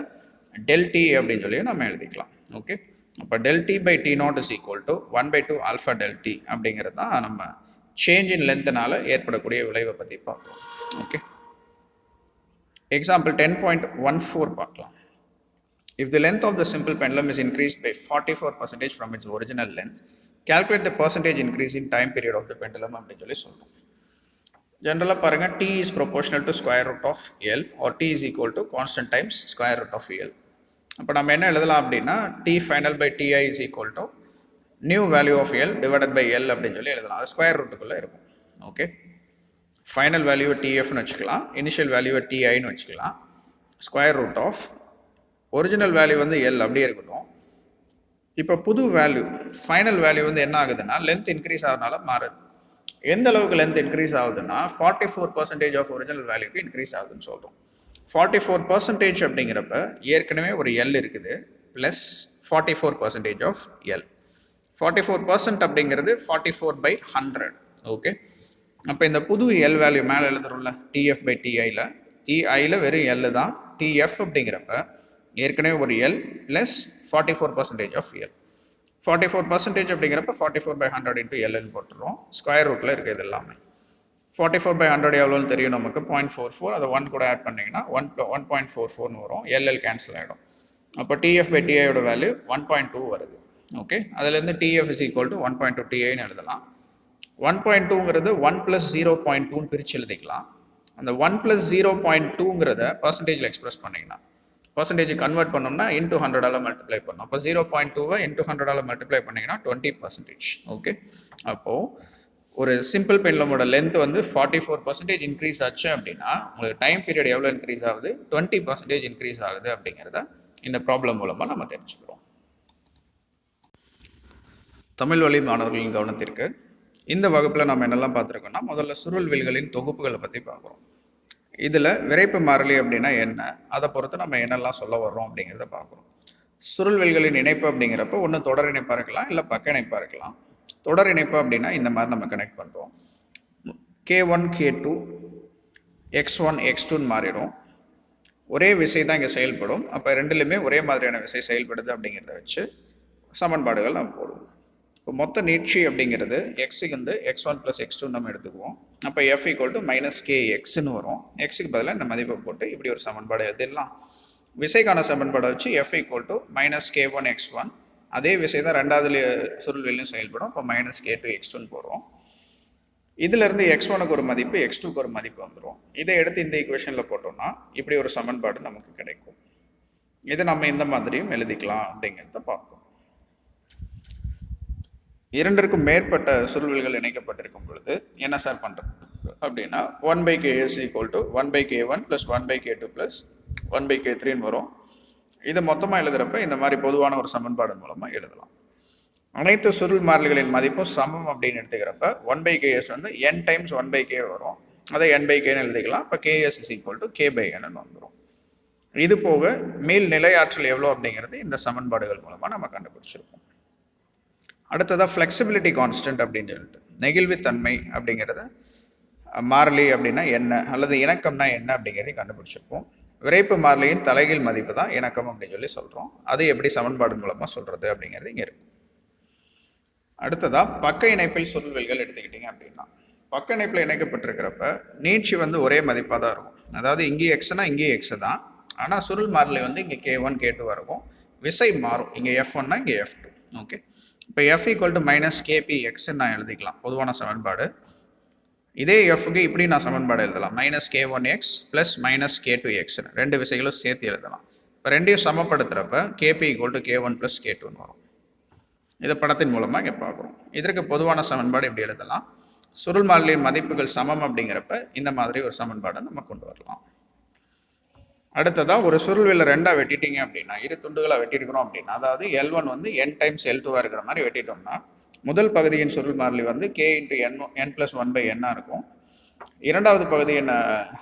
del t அப்படின்னு சொல்லி நம்ம எழுதிக்கலாம். ஓகே, அப்போ del t by T0 is equal to 1/2 alpha del t அப்படிங்கிறது தான் நம்ம சேஞ்ச் இன் லென்த்னால ஏற்படக்கூடிய விளைவை பற்றி பார்க்கலாம். ஓகே, எக்ஸாம்பிள் 10.14 பார்க்கலாம். If the length of the simple pendulum is increased by 44% from its original length, calculate the percentage increase in time period of the pendulum அப்படின்னு சொல்லி சொல்கிறோம். ஜென்ரலாக பாருங்கள், t is proportional to square root of L or t is equal to constant times square root of L. அப்போ நம்ம என்ன எழுதலாம் அப்படின்னா t final by ti is equal to new value of L divided by L அப்படின்னு சொல்லி எழுதலாம். அது square ரூட்டுக்குள்ளே இருக்கும். ஓகே, ஃபைனல் வேல்யூவை tfன்னு வச்சுக்கலாம், இனிஷியல் வேல்யூவை tiன்னு வச்சுக்கலாம். Square root of original value வந்து எல் அப்படியே இருக்கட்டும். இப்போ புது வேல்யூ ஃபைனல் வேல்யூ வந்து என்ன ஆகுதுன்னா லென்த் இன்க்ரீஸ் ஆகுதுனால மாறுது. எந்த அளவுக்கு லென்த் இன்க்ரீஸ் ஆகுதுன்னா 44% ஆஃப் ஒரிஜினல் வேல்யூக்கு இன்க்ரீஸ் ஆகுதுன்னு சொல்கிறோம். 44% அப்படிங்கிறப்ப ஏற்கனவே ஒரு எல் இருக்குது ப்ளஸ் 44% ஆஃப் எல். 44% அப்படிங்கிறது 44/100. ஓகே, அப்போ இந்த புது எல் வேல்யூ மேலே எழுதுறோம்ல டிஎஃப் பை டிஐயில் டிஐயில் வெறும் எல் தான். டிஎஃப் அப்படிங்கிறப்ப ஏற்கனவே ஒரு எல் ப்ளஸ் 44% ஆஃப் எல். 44% அப்படிங்கிறப்ப 44/100 இன்ட்டு எல்னு போட்டுருவோம். ஸ்கொயர் ரூட்டில் இருக்குது இது எல்லாமே. 44/100 எவ்வளோன்னு தெரியும் நமக்கு, 0.44. அதை 1 கூட ஆட் பண்ணிங்கன்னா 1.44 வரும். எல்எல் கேன்சல் ஆகிடும். அப்போ TF/TIயோட வேல்யூ 1.2 வருது. ஓகே, அதுலேருந்து TF இஸ் ஈக்குவல் டு 1.2 TIன்னு எழுதலாம். 1.2ங்கிறது 1 + 0.2ன்னு பிரித்து எழுதிக்கலாம். அந்த 1 + 0.2ங்கிறத பர்சன்டேஜில் எக்ஸ்பிரஸ் பண்ணிங்கன்னா, பர்சன்டேஜ் கன்வெர்ட் பண்ணோம்னா இன்ட்டு 100ஆல் மல்டிப்ளை பண்ணோம். அப்போ 0.2வை இன்ட்டு 100ஆல் மல்டிப்ளை பண்ணிங்கன்னா 20%. ஓகே, அப்போது ஒரு சிம்பிள் பென்லமோட லென்த் வந்து 44% இன்க்ரீஸ் ஆச்சு அப்படின்னா உங்களுக்கு டைம் பீரியட் எவ்வளோ இன்க்ரீஸ் ஆகுது, 20% இன்க்ரீஸ் ஆகுது அப்படிங்கிறத இந்த ப்ராப்ளம் மூலமாக நம்ம தெரிஞ்சுக்கிறோம். தமிழ் வழி மாணவர்களின் கவனத்திற்கு இந்த வகுப்பில் நம்ம என்னெல்லாம் பார்த்துருக்கோம்னா, முதல்ல சுருள்வில்களின் தொகுப்புகளை பற்றி பார்க்குறோம். இதில் விரைப்பு மாறிலி அப்படின்னா என்ன, அதை பொறுத்து நம்ம என்னெல்லாம் சொல்ல வர்றோம் அப்படிங்கிறத பார்க்குறோம். சுருள்வில்களின் இணைப்பு அப்படிங்கிறப்ப ஒன்று தொடர் இணைப்பாக இருக்கலாம், இல்லை பக்க இணைப்பாக இருக்கலாம். தொடர் இணைப்பு அப்படின்னா இந்த மாதிரி நம்ம கனெக்ட் பண்ணுறோம். K1 K2 X1 X2ன்னு மாறிடும். ஒரே விசை தான் இங்கே செயல்படும். அப்போ ரெண்டுலையுமே ஒரே மாதிரியான விசை செயல்படுது அப்படிங்கிறத வச்சு சமன்பாடுகள் நம்ம போடுவோம். இப்போ மொத்த நீட்சி அப்படிங்கிறது எக்ஸுக்கு வந்து X1 + X2 நம்ம எடுத்துக்குவோம். அப்போ F = -KXன்னு வரும். எக்ஸுக்கு பதிலாக இந்த மதிப்பை போட்டு இப்படி ஒரு சமன்பாடு எழுதிடலாம். விசைக்கான சமன்பாடை வச்சு F = -K1 X1. அதே விசை தான் ரெண்டாவது சுருள்வில்லையும் செயல்படும். இப்போ -K2 X2ன்னு போடுறோம். இதிலிருந்து X1க்கு ஒரு மதிப்பு, X2க்கு ஒரு மதிப்பு வந்துடும். இதை எடுத்து இந்த ஈக்குவேஷனில் போட்டோம்னா இப்படி ஒரு சமன்பாடு நமக்கு கிடைக்கும். இதை நம்ம இந்த மாதிரியும் எழுதிக்கலாம் அப்படிங்கிறத பார்த்தோம். இரண்டிற்கும் மேற்பட்ட சுருள்வில்கள் இணைக்கப்பட்டிருக்கும் பொழுது என்ன சார் பண்ணுறது அப்படின்னா, 1/KS = 1/K1 + 1/K2 + 1/K3ன்னு வரும். இதை மொத்தமாக எழுதுகிறப்ப இந்த மாதிரி பொதுவான ஒரு சமன்பாடு மூலமாக எழுதலாம். அனைத்து சுருள் மாறிலிகளின் மதிப்பும் சமம் அப்படின்னு எடுத்துக்கிறப்ப 1/KS வந்து n டைம்ஸ் 1/K வரும். அதை n/Kன்னு எழுதிக்கலாம். இப்போ KS = K/Nன்னு வந்துடும். இது போக மீள் நிலையாற்றல் எவ்வளோ அப்படிங்கிறது இந்த சமன்பாடுகள் மூலமாக நம்ம கண்டுபிடிச்சிருக்கோம். அடுத்ததாக ஃப்ளெக்சிபிலிட்டி கான்ஸ்டன்ட் அப்படின்னு சொல்லிட்டு, நெகிழ்வுத்தன்மை அப்படிங்கிறது மாறிலி அப்படின்னா என்ன, அல்லது இணக்கம்னா என்ன அப்படிங்கிறதையும் கண்டுபிடிச்சிருப்போம். விரைப்பு மாறிலியின் தலைகீழ் மதிப்பு தான் இணக்கம் அப்படின்னு சொல்கிறோம். அது எப்படி சமன்பாடு மூலமாக சொல்கிறது அப்படிங்கிறது இங்கே இருக்கும். அடுத்ததாக பக்க இணைப்பில் சுருள்வில்கள் எடுத்துக்கிட்டிங்க அப்படின்னா, பக்க இணைப்பில் இணைக்கப்பட்டிருக்கிறப்ப நீட்சி வந்து ஒரே மதிப்பாக தான் இருக்கும். அதாவது இங்கே எக்ஸ்னா இங்கே எக்ஸ் தான். ஆனால் சுருள் மாறிலி வந்து இங்கே K1 K2 இருக்கும். விசை மாறும். இங்கே F1னா இங்கே F2. ஓகே, இப்போ F = -KPXன்னு நான் எழுதிக்கலாம், பொதுவான சமன்பாடு. இதே Fக்கு இப்படி நான் சமன்பாடு எழுதலாம், -K1X + -K2X, ரெண்டு விசைகளும் சேர்த்து எழுதலாம். இப்போ ரெண்டையும் சமப்படுத்துகிறப்ப KP = K1 + K2ன்னு வரும். இதை படத்தின் மூலமாக இங்கே பார்க்குறோம். இதற்கு பொதுவான சமன்பாடு இப்படி எழுதலாம். சுருள் மாறிலியின் மதிப்புகள் சமம் அப்படிங்கிறப்ப இந்த மாதிரி ஒரு சமன்பாடை நம்ம கொண்டு வரலாம். அடுத்ததாக ஒரு சுருள்வில்லை ரெண்டாக வெட்டிட்டீங்க அப்படின்னா, இரு துண்டுகளாக வெட்டியிருக்கிறோம் அப்படின்னா, அதாவது L1 வந்து n டைம்ஸ் L2 இருக்கிற மாதிரி வெட்டிட்டோம்னா, முதல் பகுதியின் சுருள் மாறிலி வந்து K × n + 1/n இருக்கும். இரண்டாவது பகுதியின்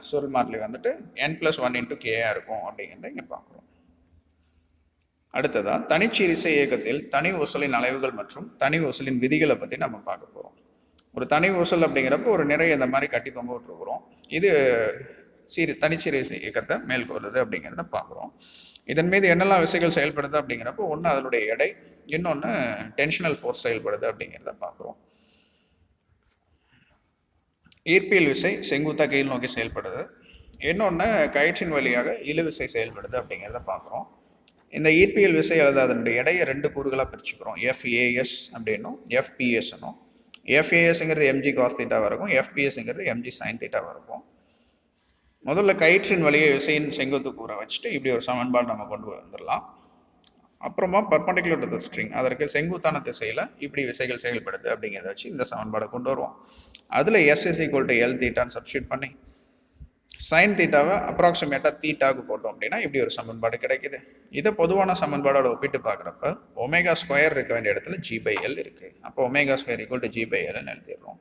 சுருள் மாறிலி வந்துட்டு n + 1 × K இருக்கும் அப்படிங்கிறத இங்கே பார்க்குறோம். அடுத்ததாக தனிச்சீரிசை இயக்கத்தில் தனி ஊசலின் அளவுகள் மற்றும் தனி ஊசலின் விதிகளை பற்றி நம்ம பார்க்க போகிறோம். ஒரு தனி ஊசல் அப்படிங்கிறப்ப ஒரு நிறைய இந்த மாதிரி கட்டி தொங்க விட்டுருக்குறோம். இது தனிச்சீரிசை இயக்கத்தை மேற்கொள்ளுது அப்படிங்கிறத பார்க்குறோம். இதன் மீது என்னெல்லாம் விசைகள் செயல்படுது அப்படிங்கிறப்போ, ஒன்று அதனுடைய எடை, இன்னொன்று டென்ஷனல் ஃபோர்ஸ் செயல்படுது அப்படிங்கிறத பார்க்குறோம். ஈர்ப்பியல் விசை செங்குத்தாக கீழ் நோக்கி செயல்படுது. இன்னொன்று கயிற்றின் வழியாக இழுவிசை செயல்படுது அப்படிங்கிறத பார்க்குறோம். இந்த ஈர்ப்பியல் விசை அல்லது அதனுடைய எடையை ரெண்டு கூறுகளாக பிரிச்சுக்கிறோம். FAS அப்படின்னும் FPSன்னும். FASங்கிறது mg cos θவாக இருக்கும், FPSங்கிறது mg sin θவாக இருக்கும். முதல்ல கயிற்றின் வழியை விசையின் செங்குத்து கூற வச்சுட்டு இப்படி ஒரு சமன்பாடு நம்ம கொண்டு வந்துடலாம். அப்புறமா பர்பண்டிகுலர் டு தி ஸ்ட்ரிங், அதற்கு செங்குத்தான திசையில் இப்படி விசைகள் செயல்படுது அப்படிங்கிறத வச்சு இந்த சமன்பாடை கொண்டு வருவோம். அதில் S = Lθன்னு சப்ஸ்டியூட் பண்ணி sin θவை அப்ராக்சிமேட்டாக தீட்டாவுக்கு போட்டோம் அப்படின்னா இப்படி ஒரு சமன்பாடு கிடைக்குது. இதை பொதுவான சமன்பாடோட ஒப்பிட்டு பார்க்குறப்ப ω² இருக்க வேண்டிய இடத்துல G/L இருக்குது. அப்போ ω² = G/Lன்னு எழுதிடுறோம்.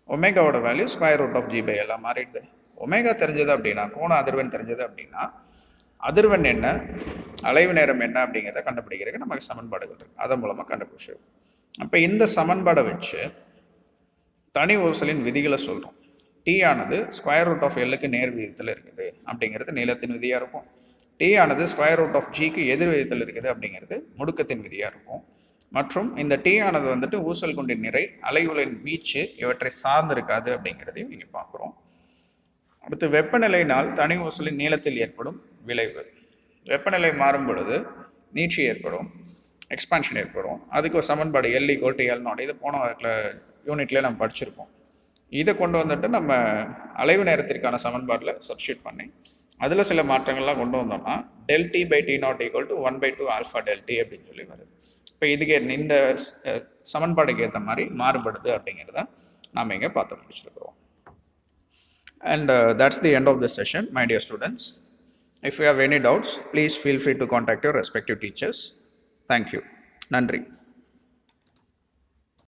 ஒமேகாவோட வேல்யூ √G/L மாறிடுது. ஒமேகா தெரிஞ்சது அப்படின்னா, கோண அதிர்வெண் தெரிஞ்சது அப்படின்னா, அதிர்வெண் என்ன, அலைவு நேரம் என்ன அப்படிங்கிறத கண்டுபிடிக்கிறதுக்கு நமக்கு சமன்பாடுகள் இருக்குது. அதன் மூலமாக கண்டுபிடிச்சிருக்கோம். அப்போ இந்த சமன்பாடை வச்சு தனி ஊசலின் விதிகளை சொல்கிறோம். டி ஆனது ஸ்கொயர் ரூட் ஆஃப் எல்லுக்கு நேர் விகிதத்தில் இருக்குது அப்படிங்கிறது நீளத்தின் விதியாக இருக்கும். டி ஆனது ஸ்கொயர் ரூட் ஆஃப் ஜிக்கு எதிர் விகிதத்தில் இருக்குது அப்படிங்கிறது முடுக்கத்தின் விதியாக இருக்கும். மற்றும் இந்த டி ஆனது வந்துட்டு ஊசல் குண்டின் நிறை, அலைவுகளின் வீச்சு இவற்றை சார்ந்து இருக்காது அப்படிங்கிறதையும் நீங்கள் பார்க்குறோம். அடுத்து வெப்பநிலையினால் தனி ஊசலின் நீளத்தில் ஏற்படும் விளைவு. வெப்பநிலை மாறும் பொழுது நீட்சி ஏற்படும், எக்ஸ்பான்ஷன் ஏற்படும். அதுக்கு ஒரு சமன்பாடு L=L0. இது போன யூனிட்லேயே நம்ம படிச்சிருக்கோம். இதை கொண்டு வந்துட்டு நம்ம அலைவு நேரத்திற்கான சமன்பாட்டில் சப்ஸ்டியூட் பண்ணி அதில் சில மாற்றங்கள்லாம் கொண்டு வந்தோம்னா ΔT/T0 1/2 ஆல்ஃபா ΔT அப்படின்னு சொல்லி வருது. இப்போ இதுக்கு இந்த சமன்பாடுக்கு ஏற்ற மாதிரி மாறுபடுது அப்படிங்கிறத நாம் இங்கே பார்த்து முடிச்சிருக்கிறோம். And that's the end of this session, my dear students. If you have any doubts, please feel free to contact your respective teachers. Thank you. நன்றி.